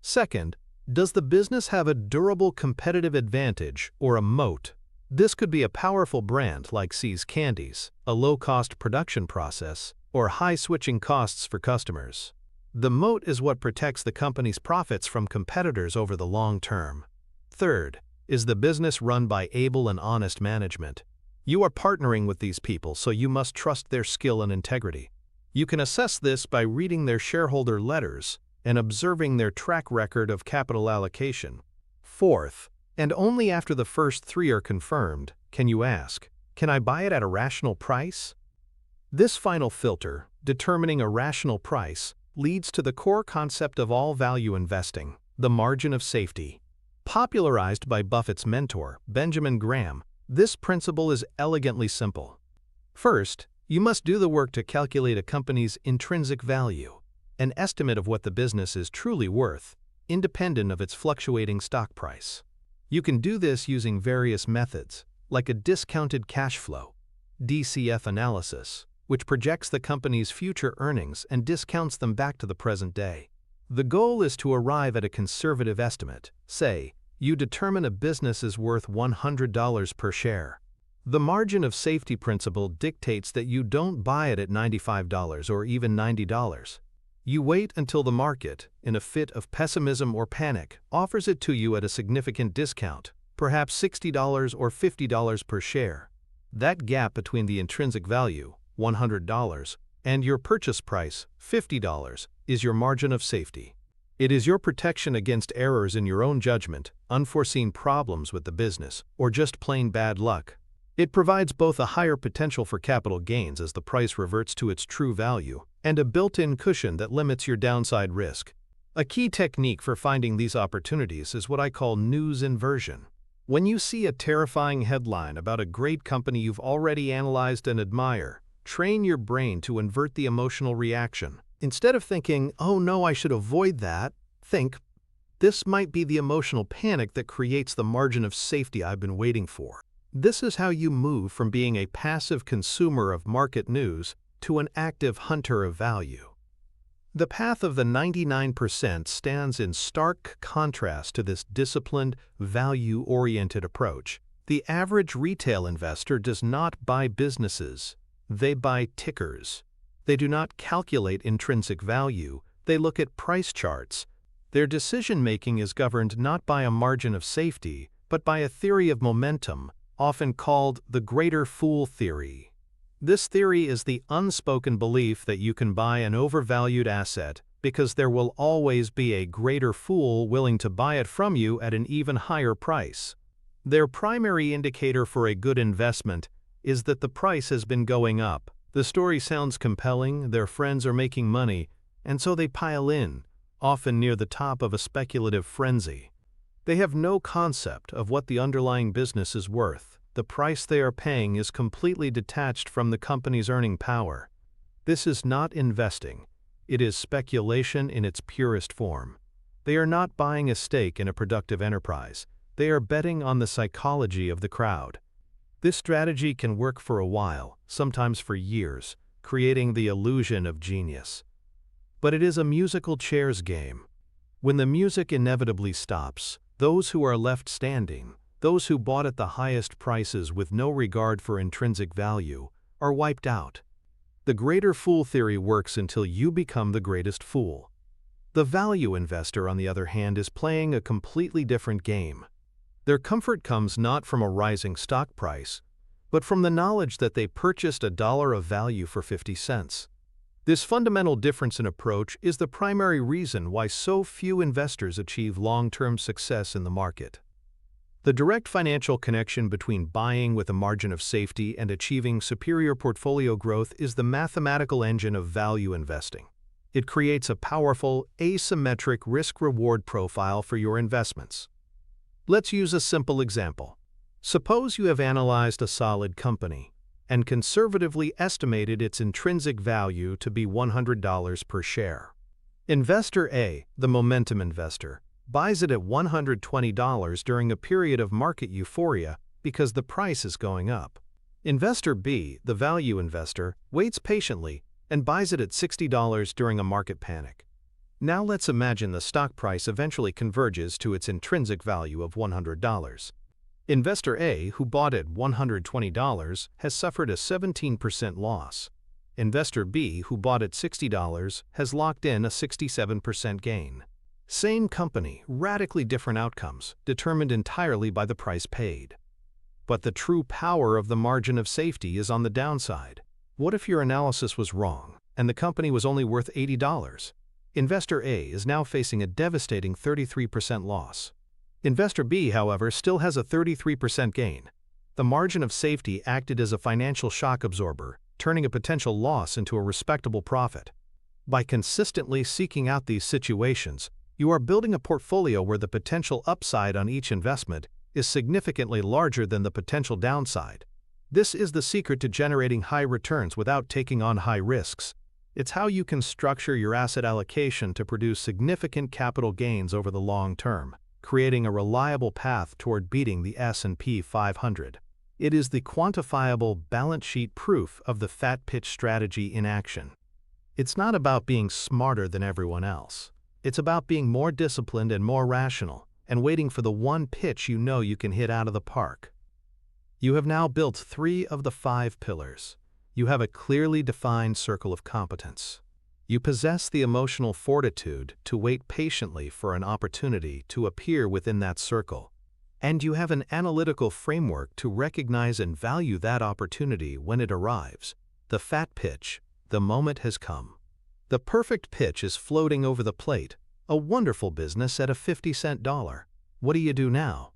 Second, does the business have a durable competitive advantage or a moat? This could be a powerful brand like See's Candies, a low-cost production process, or high switching costs for customers. The moat is what protects the company's profits from competitors over the long term. Third, is the business run by able and honest management? You are partnering with these people, so you must trust their skill and integrity. You can assess this by reading their shareholder letters and observing their track record of capital allocation. Fourth, and only after the first 3 are confirmed, can you ask, can I buy it at a rational price? This final filter, determining a rational price, leads to the core concept of all value investing, the margin of safety. Popularized by Buffett's mentor, Benjamin Graham, this principle is elegantly simple. First, you must do the work to calculate a company's intrinsic value, an estimate of what the business is truly worth, independent of its fluctuating stock price. You can do this using various methods, like a discounted cash flow, DCF analysis, which projects the company's future earnings and discounts them back to the present day. The goal is to arrive at a conservative estimate. Say, you determine a business is worth $100 per share. The margin of safety principle dictates that you don't buy it at $95 or even $90. You wait until the market, in a fit of pessimism or panic, offers it to you at a significant discount, perhaps $60 or $50 per share. That gap between the intrinsic value, $100, and your purchase price, $50, is your margin of safety. It is your protection against errors in your own judgment, unforeseen problems with the business, or just plain bad luck. It provides both a higher potential for capital gains as the price reverts to its true value, and a built-in cushion that limits your downside risk. A key technique for finding these opportunities is what I call news inversion. When you see a terrifying headline about a great company you've already analyzed and admire, train your brain to invert the emotional reaction. Instead of thinking, "Oh no, I should avoid that," think, "This might be the emotional panic that creates the margin of safety I've been waiting for." This is how you move from being a passive consumer of market news to an active hunter of value. The path of the 99% stands in stark contrast to this disciplined, value-oriented approach. The average retail investor does not buy businesses, they buy tickers. They do not calculate intrinsic value, they look at price charts. Their decision-making is governed not by a margin of safety, but by a theory of momentum, often called the greater fool theory. This theory is the unspoken belief that you can buy an overvalued asset because there will always be a greater fool willing to buy it from you at an even higher price. Their primary indicator for a good investment is that the price has been going up. The story sounds compelling, their friends are making money, and so they pile in, often near the top of a speculative frenzy. They have no concept of what the underlying business is worth. The price they are paying is completely detached from the company's earning power. This is not investing. It is speculation in its purest form. They are not buying a stake in a productive enterprise. They are betting on the psychology of the crowd. This strategy can work for a while, sometimes for years, creating the illusion of genius. But it is a musical chairs game. When the music inevitably stops, those who are left standing, Those who bought at the highest prices with no regard for intrinsic value are wiped out. The greater fool theory works until you become the greatest fool. The value investor, on the other hand, is playing a completely different game. Their comfort comes not from a rising stock price, but from the knowledge that they purchased $1 of value for 50 cents. This fundamental difference in approach is the primary reason why so few investors achieve long-term success in the market. The direct financial connection between buying with a margin of safety and achieving superior portfolio growth is the mathematical engine of value investing. It creates a powerful, asymmetric risk-reward profile for your investments. Let's use a simple example. Suppose you have analyzed a solid company and conservatively estimated its intrinsic value to be $100 per share. Investor A, the momentum investor, buys it at $120 during a period of market euphoria because the price is going up. Investor B, the value investor, waits patiently and buys it at $60 during a market panic. Now let's imagine the stock price eventually converges to its intrinsic value of $100. Investor A, who bought at $120, has suffered a 17% loss. Investor B, who bought at $60, has locked in a 67% gain. Same company, radically different outcomes, determined entirely by the price paid. But the true power of the margin of safety is on the downside. What if your analysis was wrong, and the company was only worth $80? Investor A is now facing a devastating 33% loss. Investor B, however, still has a 33% gain. The margin of safety acted as a financial shock absorber, turning a potential loss into a respectable profit. By consistently seeking out these situations, you are building a portfolio where the potential upside on each investment is significantly larger than the potential downside. This is the secret to generating high returns without taking on high risks. It's how you can structure your asset allocation to produce significant capital gains over the long term, creating a reliable path toward beating the S&P 500. It is the quantifiable balance sheet proof of the fat pitch strategy in action. It's not about being smarter than everyone else. It's about being more disciplined and more rational, and waiting for the one pitch you know you can hit out of the park. You have now built 3 of the 5 pillars. You have a clearly defined circle of competence. You possess the emotional fortitude to wait patiently for an opportunity to appear within that circle. And you have an analytical framework to recognize and value that opportunity when it arrives. The fat pitch, the moment has come. The perfect pitch is floating over the plate, a wonderful business at a 50-cent dollar. What do you do now?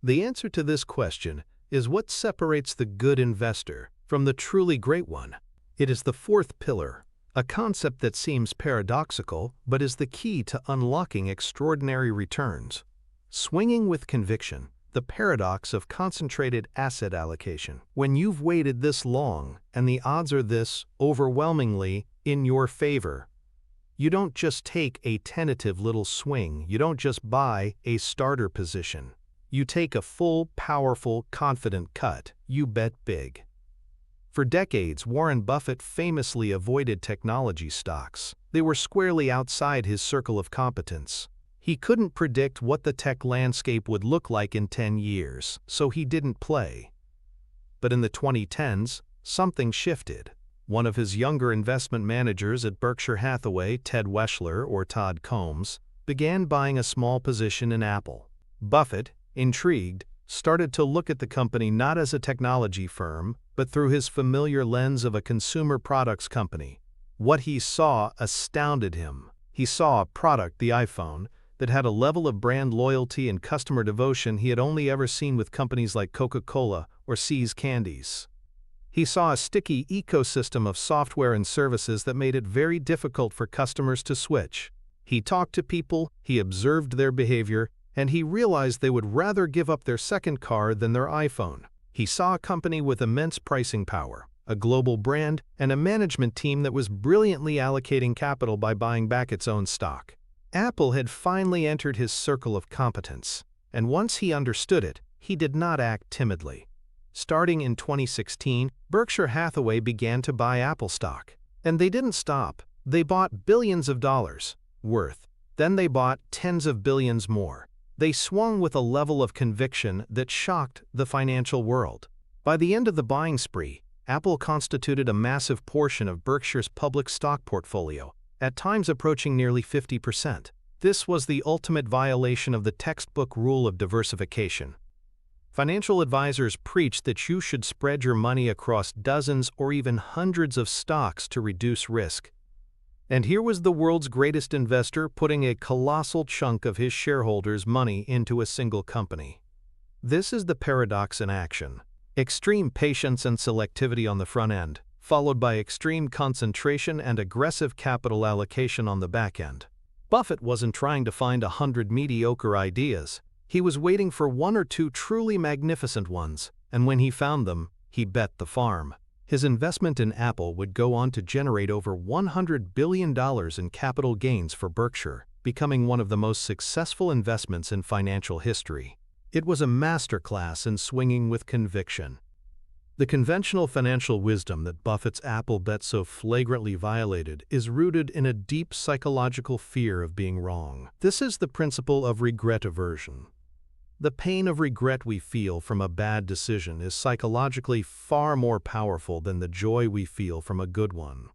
The answer to this question is what separates the good investor from the truly great one. It is the 4th pillar, a concept that seems paradoxical but is the key to unlocking extraordinary returns. Swinging with conviction, the paradox of concentrated asset allocation. When you've waited this long and the odds are this overwhelmingly in your favor, you don't just take a tentative little swing, you don't just buy a starter position. You take a full, powerful, confident cut. You bet big. For decades, Warren Buffett famously avoided technology stocks. They were squarely outside his circle of competence. He couldn't predict what the tech landscape would look like in 10 years, so he didn't play. But in the 2010s, something shifted. One of his younger investment managers at Berkshire Hathaway, Ted Weschler or Todd Combs, began buying a small position in Apple. Buffett, intrigued, started to look at the company not as a technology firm, but through his familiar lens of a consumer products company. What he saw astounded him. He saw a product, the iPhone, that had a level of brand loyalty and customer devotion he had only ever seen with companies like Coca-Cola or See's Candies. He saw a sticky ecosystem of software and services that made it very difficult for customers to switch. He talked to people, he observed their behavior, and he realized they would rather give up their second car than their iPhone. He saw a company with immense pricing power, a global brand, and a management team that was brilliantly allocating capital by buying back its own stock. Apple had finally entered his circle of competence, and once he understood it, he did not act timidly. Starting in 2016, Berkshire Hathaway began to buy Apple stock. And they didn't stop. They bought billions of dollars worth. Then they bought tens of billions more. They swung with a level of conviction that shocked the financial world. By the end of the buying spree, Apple constituted a massive portion of Berkshire's public stock portfolio, at times approaching nearly 50%. This was the ultimate violation of the textbook rule of diversification. Financial advisors preached that you should spread your money across dozens or even hundreds of stocks to reduce risk. And here was the world's greatest investor putting a colossal chunk of his shareholders' money into a single company. This is the paradox in action. Extreme patience and selectivity on the front end, followed by extreme concentration and aggressive capital allocation on the back end. Buffett wasn't trying to find 100 mediocre ideas. He was waiting for one or two truly magnificent ones, and when he found them, he bet the farm. His investment in Apple would go on to generate over $100 billion in capital gains for Berkshire, becoming one of the most successful investments in financial history. It was a masterclass in swinging with conviction. The conventional financial wisdom that Buffett's Apple bet so flagrantly violated is rooted in a deep psychological fear of being wrong. This is the principle of regret aversion. The pain of regret we feel from a bad decision is psychologically far more powerful than the joy we feel from a good one.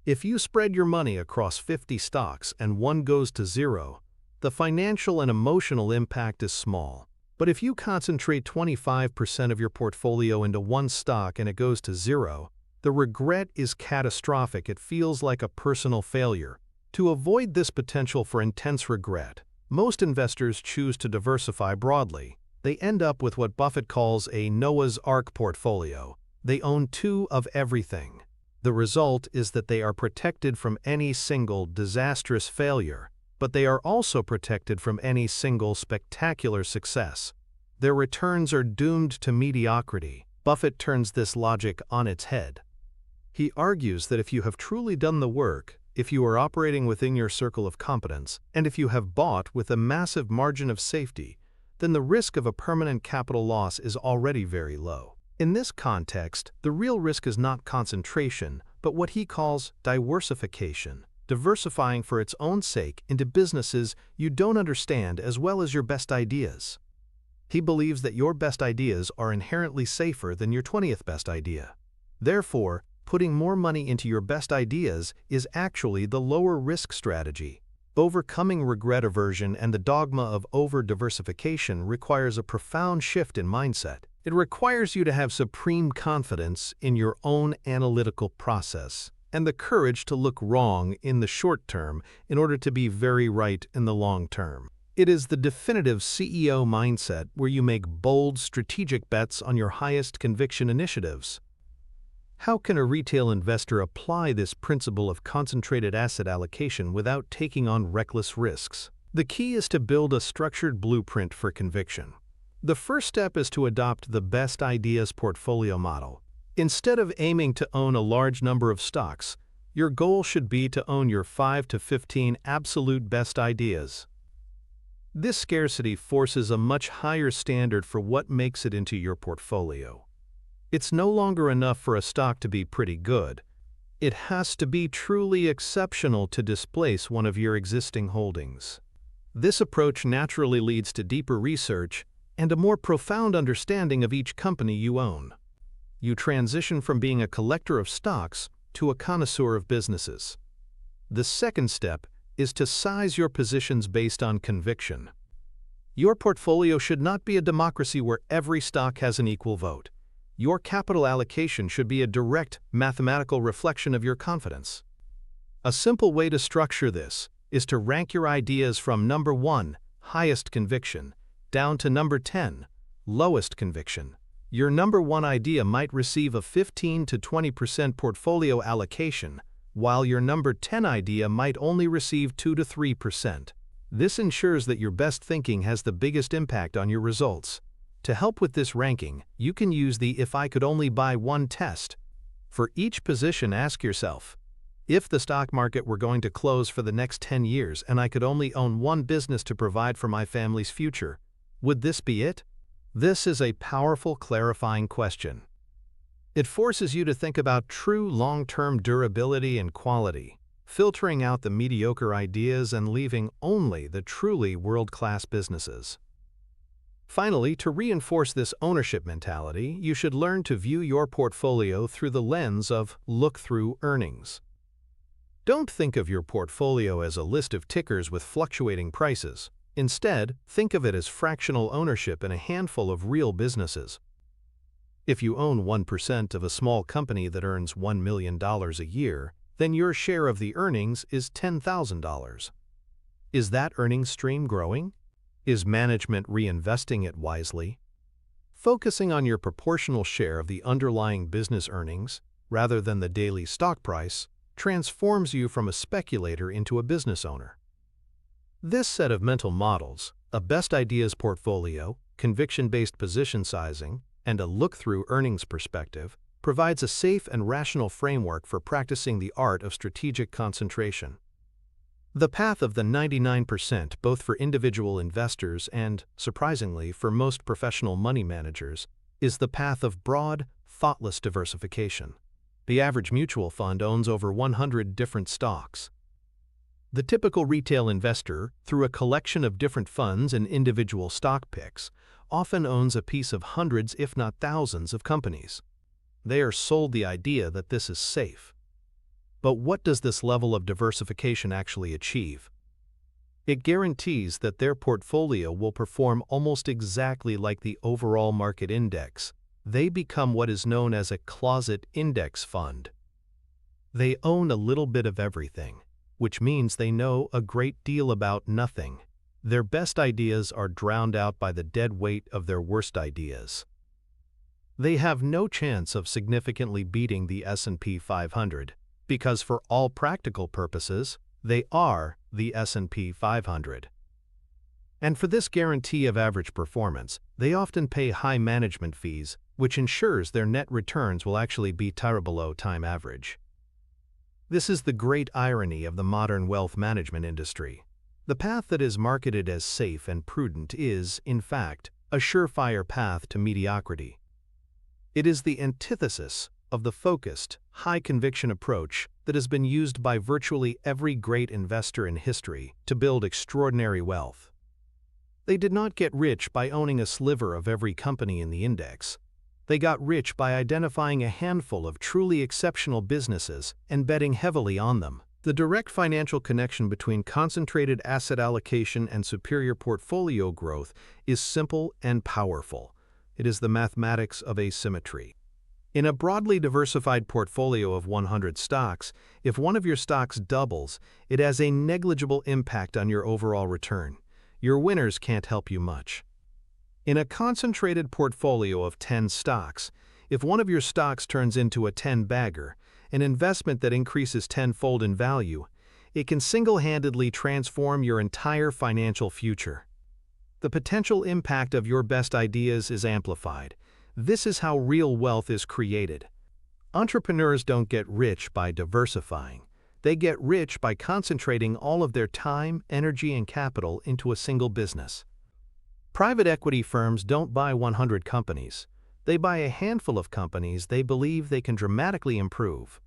If you spread your money across 50 stocks and one goes to zero, the financial and emotional impact is small. But if you concentrate 25% of your portfolio into one stock and it goes to zero, the regret is catastrophic. It feels like a personal failure. To avoid this potential for intense regret, most investors choose to diversify broadly. They end up with what Buffett calls a Noah's Ark portfolio. They own two of everything. The result is that they are protected from any single disastrous failure, but they are also protected from any single spectacular success. Their returns are doomed to mediocrity. Buffett turns this logic on its head. He argues that if you have truly done the work, if you are operating within your circle of competence, and if you have bought with a massive margin of safety, then the risk of a permanent capital loss is already very low. In this context, the real risk is not concentration, but what he calls diversification. Diversifying for its own sake into businesses you don't understand as well as your best ideas. He believes that your best ideas are inherently safer than your 20th best idea. Therefore, putting more money into your best ideas is actually the lower risk strategy. Overcoming regret aversion and the dogma of over-diversification requires a profound shift in mindset. It requires you to have supreme confidence in your own analytical process and the courage to look wrong in the short term in order to be very right in the long term. It is the definitive CEO mindset where you make bold, strategic bets on your highest conviction initiatives. How can a retail investor apply this principle of concentrated asset allocation without taking on reckless risks? The key is to build a structured blueprint for conviction. The first step is to adopt the best ideas portfolio model. Instead of aiming to own a large number of stocks, your goal should be to own your 5 to 15 absolute best ideas. This scarcity forces a much higher standard for what makes it into your portfolio. It's no longer enough for a stock to be pretty good. It has to be truly exceptional to displace one of your existing holdings. This approach naturally leads to deeper research and a more profound understanding of each company you own. You transition from being a collector of stocks to a connoisseur of businesses. The second step is to size your positions based on conviction. Your portfolio should not be a democracy where every stock has an equal vote. Your capital allocation should be a direct mathematical reflection of your confidence. A simple way to structure this is to rank your ideas from number 1, highest conviction, down to number 10, lowest conviction. Your number 1 idea might receive a 15 to 20% portfolio allocation, while your number 10 idea might only receive 2 to 3%. This ensures that your best thinking has the biggest impact on your results. To help with this ranking, you can use the "if I could only buy one" test. For each position, ask yourself, if the stock market were going to close for the next 10 years and I could only own one business to provide for my family's future, would this be it? This is a powerful, clarifying question. It forces you to think about true long-term durability and quality. filtering out the mediocre ideas and leaving only the truly world-class businesses. Finally, to reinforce this ownership mentality, you should learn to view your portfolio through the lens of look-through earnings. Don't think of your portfolio as a list of tickers with fluctuating prices. Instead, think of it as fractional ownership in a handful of real businesses. If you own 1% of a small company that earns $1 million a year, then your share of the earnings is $10,000. Is that earnings stream growing? Is management reinvesting it wisely? Focusing on your proportional share of the underlying business earnings, rather than the daily stock price, transforms you from a speculator into a business owner. This set of mental models, a best ideas portfolio, conviction-based position sizing, and a look-through earnings perspective, provides a safe and rational framework for practicing the art of strategic concentration. The path of the 99%, both for individual investors and, surprisingly, for most professional money managers, is the path of broad, thoughtless diversification. The average mutual fund owns over 100 different stocks. The typical retail investor, through a collection of different funds and individual stock picks, often owns a piece of hundreds if not thousands of companies. They are sold the idea that this is safe. But what does this level of diversification actually achieve? It guarantees that their portfolio will perform almost exactly like the overall market index. They become what is known as a closet index fund. They own a little bit of everything, which means they know a great deal about nothing. Their best ideas are drowned out by the dead weight of their worst ideas. They have no chance of significantly beating the S&P 500, because for all practical purposes, they are the S&P 500. And for this guarantee of average performance, they often pay high management fees, which ensures their net returns will actually be below time average. This is the great irony of the modern wealth management industry. The path that is marketed as safe and prudent is, in fact, a surefire path to mediocrity. It is the antithesis of the focused, high-conviction approach that has been used by virtually every great investor in history to build extraordinary wealth. They did not get rich by owning a sliver of every company in the index. They got rich by identifying a handful of truly exceptional businesses and betting heavily on them. The direct financial connection between concentrated asset allocation and superior portfolio growth is simple and powerful. It is the mathematics of asymmetry. In a broadly diversified portfolio of 100 stocks, if one of your stocks doubles, it has a negligible impact on your overall return. Your winners can't help you much. In a concentrated portfolio of 10 stocks, if one of your stocks turns into a 10-bagger, an investment that increases tenfold in value, it can single-handedly transform your entire financial future. The potential impact of your best ideas is amplified. This is how real wealth is created. Entrepreneurs don't get rich by diversifying. They get rich by concentrating all of their time, energy, and capital into a single business. Private equity firms don't buy 100 companies. They buy a handful of companies they believe they can dramatically improve.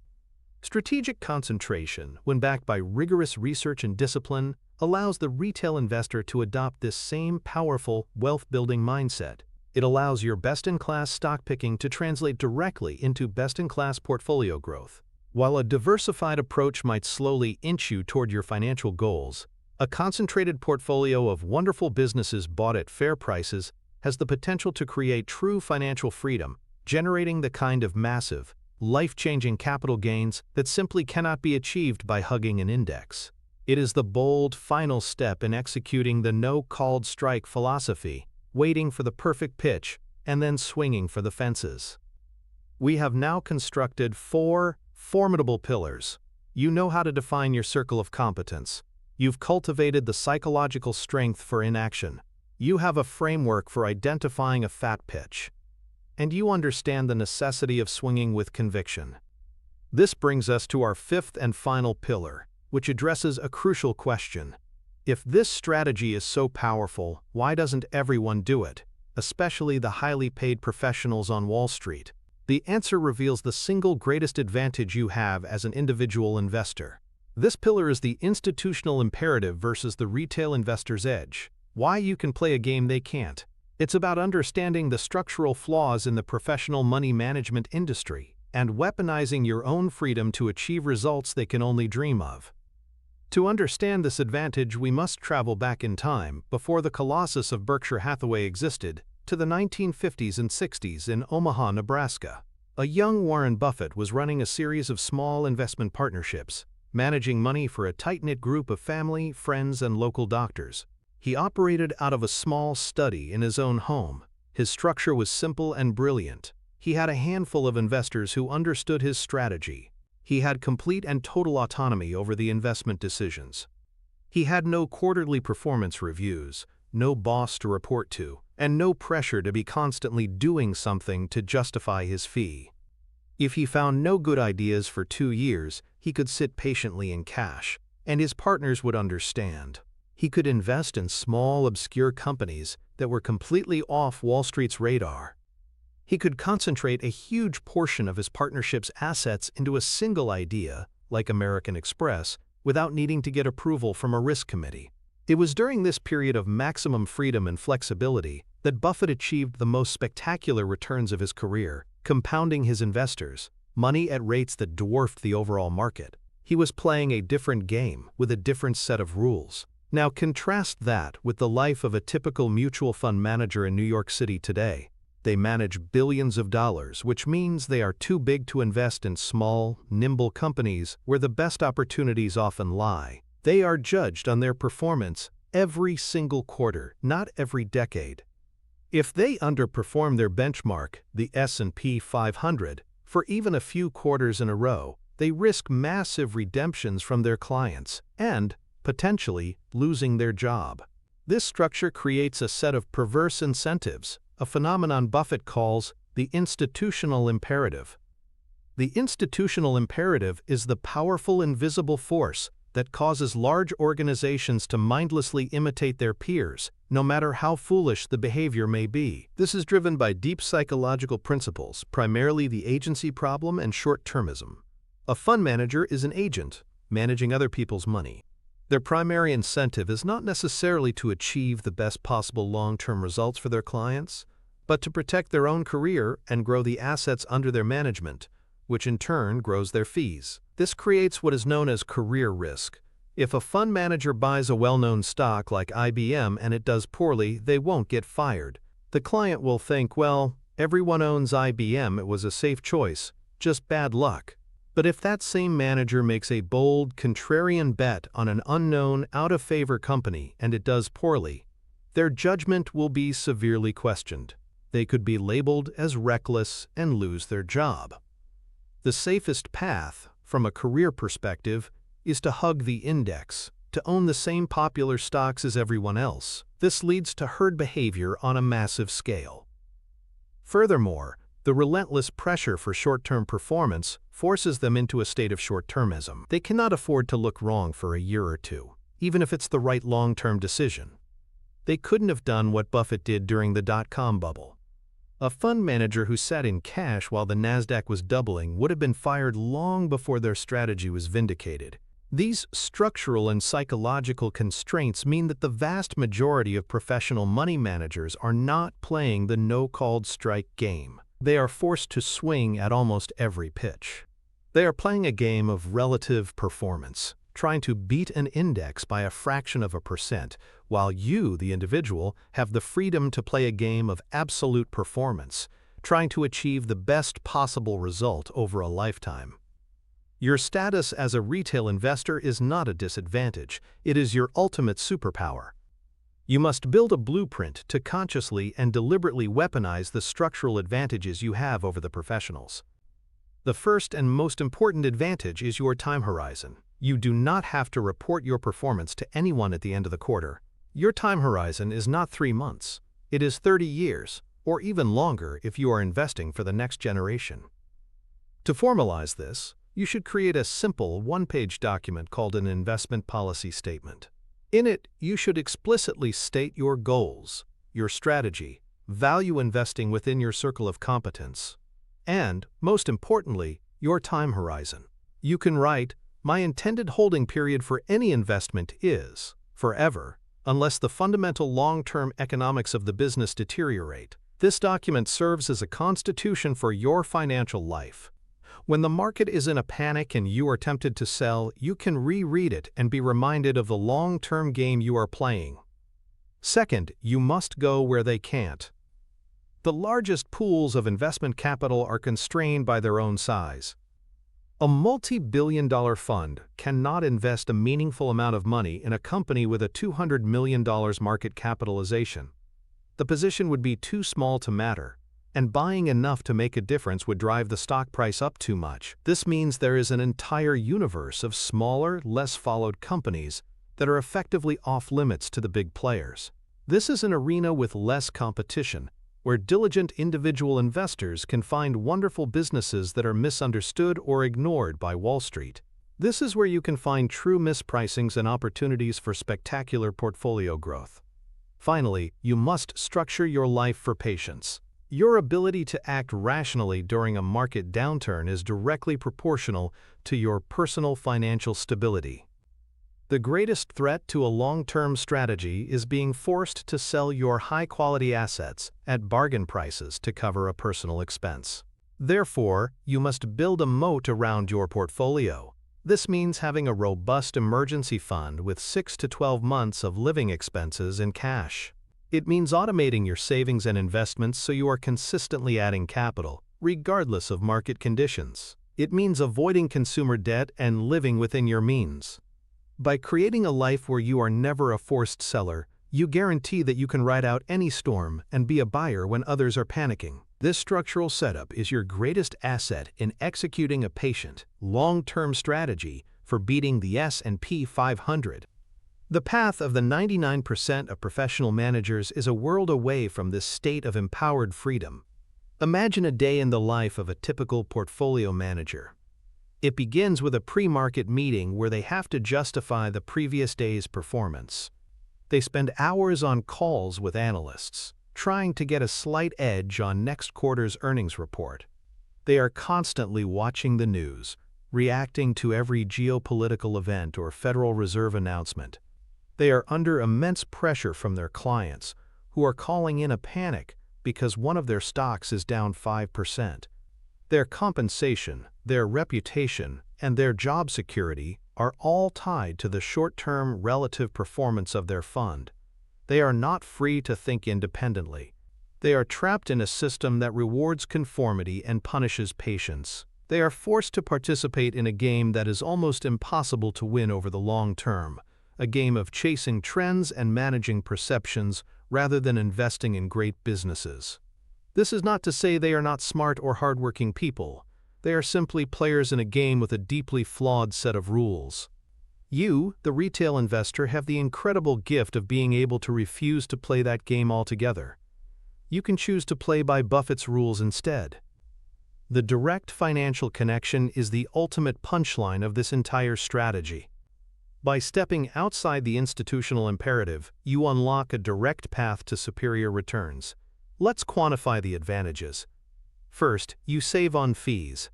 Strategic concentration, when backed by rigorous research and discipline, allows the retail investor to adopt this same powerful wealth-building mindset. It allows your best-in-class stock picking to translate directly into best-in-class portfolio growth. While a diversified approach might slowly inch you toward your financial goals, a concentrated portfolio of wonderful businesses bought at fair prices has the potential to create true financial freedom, generating the kind of massive, life-changing capital gains that simply cannot be achieved by hugging an index. It is the bold, final step in executing the no-called strike philosophy, waiting for the perfect pitch, and then swinging for the fences. We have now constructed 4 formidable pillars. You know how to define your circle of competence. You've cultivated the psychological strength for inaction. You have a framework for identifying a fat pitch. And you understand the necessity of swinging with conviction. This brings us to our 5th and final pillar, which addresses a crucial question. If this strategy is so powerful, why doesn't everyone do it, especially the highly paid professionals on Wall Street? The answer reveals the single greatest advantage you have as an individual investor. This pillar is the institutional imperative versus the retail investor's edge. Why you can play a game they can't. It's about understanding the structural flaws in the professional money management industry and weaponizing your own freedom to achieve results they can only dream of. To understand this advantage, we must travel back in time, before the colossus of Berkshire Hathaway existed, to the 1950s and 60s in Omaha, Nebraska. A young Warren Buffett was running a series of small investment partnerships, managing money for a tight-knit group of family, friends, and local doctors. He operated out of a small study in his own home. His structure was simple and brilliant. He had a handful of investors who understood his strategy. He had complete and total autonomy over the investment decisions. He had no quarterly performance reviews, no boss to report to, and no pressure to be constantly doing something to justify his fee. If he found no good ideas for 2 years, he could sit patiently in cash, and his partners would understand. He could invest in small, obscure companies that were completely off Wall Street's radar. He could concentrate a huge portion of his partnership's assets into a single idea, like American Express, without needing to get approval from a risk committee. It was during this period of maximum freedom and flexibility that Buffett achieved the most spectacular returns of his career, compounding his investors' money at rates that dwarfed the overall market. He was playing a different game with a different set of rules. Now contrast that with the life of a typical mutual fund manager in New York City today. They manage billions of dollars, which means they are too big to invest in small, nimble companies where the best opportunities often lie. They are judged on their performance every single quarter, not every decade. If they underperform their benchmark, the S&P 500, for even a few quarters in a row, they risk massive redemptions from their clients and, potentially, losing their job. This structure creates a set of perverse incentives, a phenomenon Buffett calls the institutional imperative. The institutional imperative is the powerful invisible force that causes large organizations to mindlessly imitate their peers, no matter how foolish the behavior may be. This is driven by deep psychological principles, primarily the agency problem and short-termism. A fund manager is an agent, managing other people's money. Their primary incentive is not necessarily to achieve the best possible long-term results for their clients, but to protect their own career and grow the assets under their management, which in turn grows their fees. This creates what is known as career risk. If a fund manager buys a well-known stock like IBM and it does poorly, they won't get fired. The client will think, well, everyone owns IBM, it was a safe choice, just bad luck. But if that same manager makes a bold, contrarian bet on an unknown, out-of-favor company and it does poorly, their judgment will be severely questioned. They could be labeled as reckless and lose their job. The safest path, from a career perspective, is to hug the index, to own the same popular stocks as everyone else. This leads to herd behavior on a massive scale. Furthermore, the relentless pressure for short-term performance forces them into a state of short-termism. They cannot afford to look wrong for a year or two, even if it's the right long-term decision. They couldn't have done what Buffett did during the dot-com bubble. A fund manager who sat in cash while the Nasdaq was doubling would have been fired long before their strategy was vindicated. These structural and psychological constraints mean that the vast majority of professional money managers are not playing the no-called strike game. They are forced to swing at almost every pitch. They are playing a game of relative performance, trying to beat an index by a fraction of a percent, while you, the individual, have the freedom to play a game of absolute performance, trying to achieve the best possible result over a lifetime. Your status as a retail investor is not a disadvantage, it is your ultimate superpower. You must build a blueprint to consciously and deliberately weaponize the structural advantages you have over the professionals. The first and most important advantage is your time horizon. You do not have to report your performance to anyone at the end of the quarter. Your time horizon is not 3 months. It is 30 years, or even longer if you are investing for the next generation. To formalize this, you should create a simple one-page document called an investment policy statement. In it, you should explicitly state your goals, your strategy, value investing within your circle of competence, and, most importantly, your time horizon. You can write, My intended holding period for any investment is forever, unless the fundamental long-term economics of the business deteriorate. This document serves as a constitution for your financial life. When the market is in a panic and you are tempted to sell, you can reread it and be reminded of the long-term game you are playing. Second, you must go where they can't. The largest pools of investment capital are constrained by their own size. A multi-billion-dollar fund cannot invest a meaningful amount of money in a company with a $200 million market capitalization. The position would be too small to matter, and buying enough to make a difference would drive the stock price up too much. This means there is an entire universe of smaller, less followed companies that are effectively off-limits to the big players. This is an arena with less competition, where diligent individual investors can find wonderful businesses that are misunderstood or ignored by Wall Street. This is where you can find true mispricings and opportunities for spectacular portfolio growth. Finally, you must structure your life for patience. Your ability to act rationally during a market downturn is directly proportional to your personal financial stability. The greatest threat to a long-term strategy is being forced to sell your high-quality assets at bargain prices to cover a personal expense. Therefore, you must build a moat around your portfolio. This means having a robust emergency fund with 6 to 12 months of living expenses in cash. It means automating your savings and investments so you are consistently adding capital, regardless of market conditions. It means avoiding consumer debt and living within your means. By creating a life where you are never a forced seller, you guarantee that you can ride out any storm and be a buyer when others are panicking. This structural setup is your greatest asset in executing a patient, long-term strategy for beating the S&P 500. The path of the 99% of professional managers is a world away from this state of empowered freedom. Imagine a day in the life of a typical portfolio manager. It begins with a pre-market meeting where they have to justify the previous day's performance. They spend hours on calls with analysts, trying to get a slight edge on next quarter's earnings report. They are constantly watching the news, reacting to every geopolitical event or Federal Reserve announcement. They are under immense pressure from their clients, who are calling in a panic because one of their stocks is down 5%. Their compensation, their reputation, and their job security are all tied to the short-term relative performance of their fund. They are not free to think independently. They are trapped in a system that rewards conformity and punishes patience. They are forced to participate in a game that is almost impossible to win over the long term, a game of chasing trends and managing perceptions rather than investing in great businesses. This is not to say they are not smart or hardworking people. They are simply players in a game with a deeply flawed set of rules. You, the retail investor, have the incredible gift of being able to refuse to play that game altogether. You can choose to play by Buffett's rules instead. The direct financial connection is the ultimate punchline of this entire strategy. By stepping outside the institutional imperative, you unlock a direct path to superior returns. Let's quantify the advantages. First, you save on fees.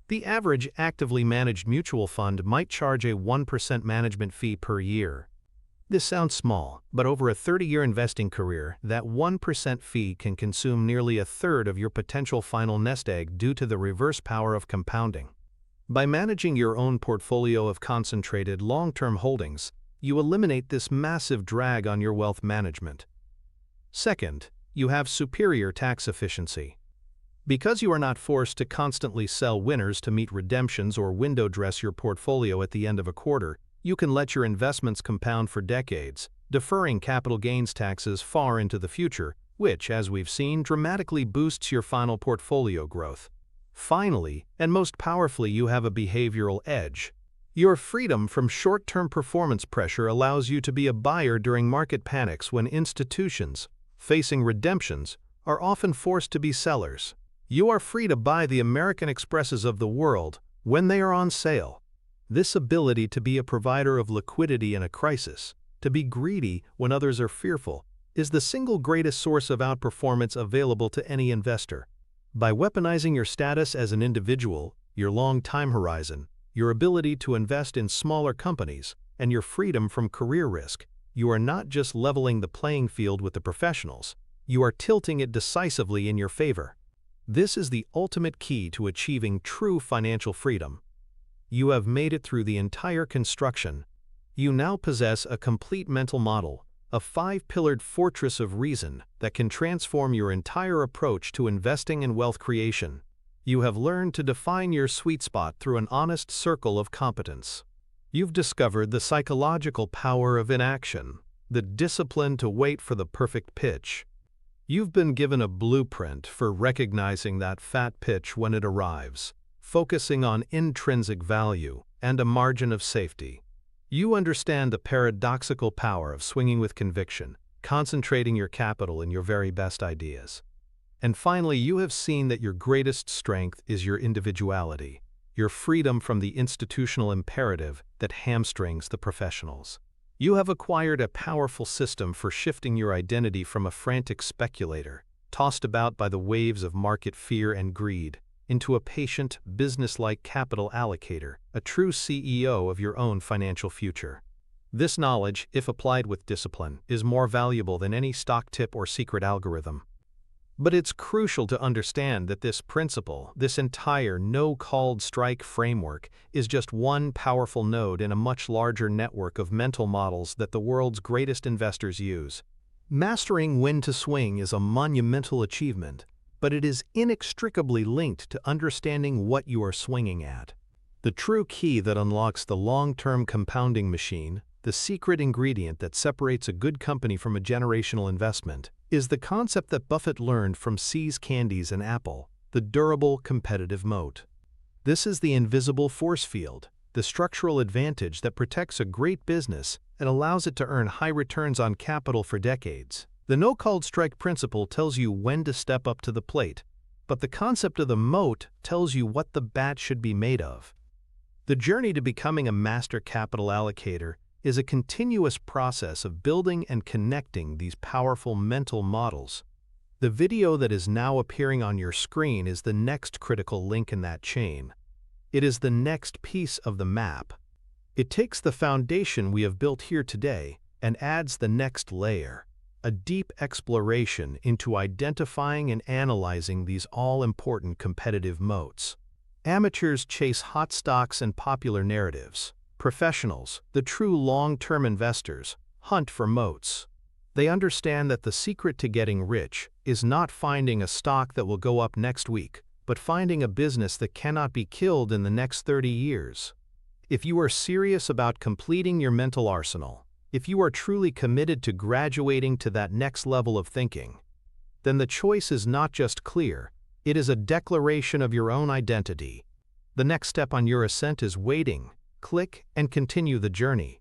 The average actively managed mutual fund might charge a 1% management fee per year. This sounds small, but over a 30-year investing career, that 1% fee can consume nearly a third of your potential final nest egg due to the reverse power of compounding. By managing your own portfolio of concentrated long-term holdings, you eliminate this massive drag on your wealth management. Second, you have superior tax efficiency. Because you are not forced to constantly sell winners to meet redemptions or window dress your portfolio at the end of a quarter, you can let your investments compound for decades, deferring capital gains taxes far into the future, which, as we've seen, dramatically boosts your final portfolio growth. Finally, and most powerfully, you have a behavioral edge. Your freedom from short-term performance pressure allows you to be a buyer during market panics when institutions, facing redemptions, are often forced to be sellers. You are free to buy the American Expresses of the world when they are on sale. This ability to be a provider of liquidity in a crisis, to be greedy when others are fearful, is the single greatest source of outperformance available to any investor. By weaponizing your status as an individual, your long time horizon, your ability to invest in smaller companies, and your freedom from career risk, you are not just leveling the playing field with the professionals, you are tilting it decisively in your favor. This is the ultimate key to achieving true financial freedom. You have made it through the entire construction. You now possess a complete mental model, a five-pillared fortress of reason that can transform your entire approach to investing and wealth creation. You have learned to define your sweet spot through an honest circle of competence. You've discovered the psychological power of inaction, the discipline to wait for the perfect pitch. You've been given a blueprint for recognizing that fat pitch when it arrives, focusing on intrinsic value and a margin of safety. You understand the paradoxical power of swinging with conviction, concentrating your capital in your very best ideas. And finally, you have seen that your greatest strength is your individuality, your freedom from the institutional imperative that hamstrings the professionals. You have acquired a powerful system for shifting your identity from a frantic speculator, tossed about by the waves of market fear and greed, into a patient, business-like capital allocator, a true CEO of your own financial future. This knowledge, if applied with discipline, is more valuable than any stock tip or secret algorithm. But it's crucial to understand that this principle, this entire no-called strike framework, is just one powerful node in a much larger network of mental models that the world's greatest investors use. Mastering when to swing is a monumental achievement, but it is inextricably linked to understanding what you are swinging at. The true key that unlocks the long-term compounding machine, the secret ingredient that separates a good company from a generational investment, is the concept that Buffett learned from See's Candies and Apple, the durable competitive moat. This is the invisible force field, the structural advantage that protects a great business and allows it to earn high returns on capital for decades. The no-called strike principle tells you when to step up to the plate, but the concept of the moat tells you what the bat should be made of. The journey to becoming a master capital allocator is a continuous process of building and connecting these powerful mental models. The video that is now appearing on your screen is the next critical link in that chain. It is the next piece of the map. It takes the foundation we have built here today and adds the next layer, a deep exploration into identifying and analyzing these all-important competitive moats. Amateurs chase hot stocks and popular narratives. Professionals, the true long-term investors, hunt for moats. They understand that the secret to getting rich is not finding a stock that will go up next week, but finding a business that cannot be killed in the next 30 years. If you are serious about completing your mental arsenal, if you are truly committed to graduating to that next level of thinking, then the choice is not just clear, it is a declaration of your own identity. The next step on your ascent is waiting. Click and continue the journey.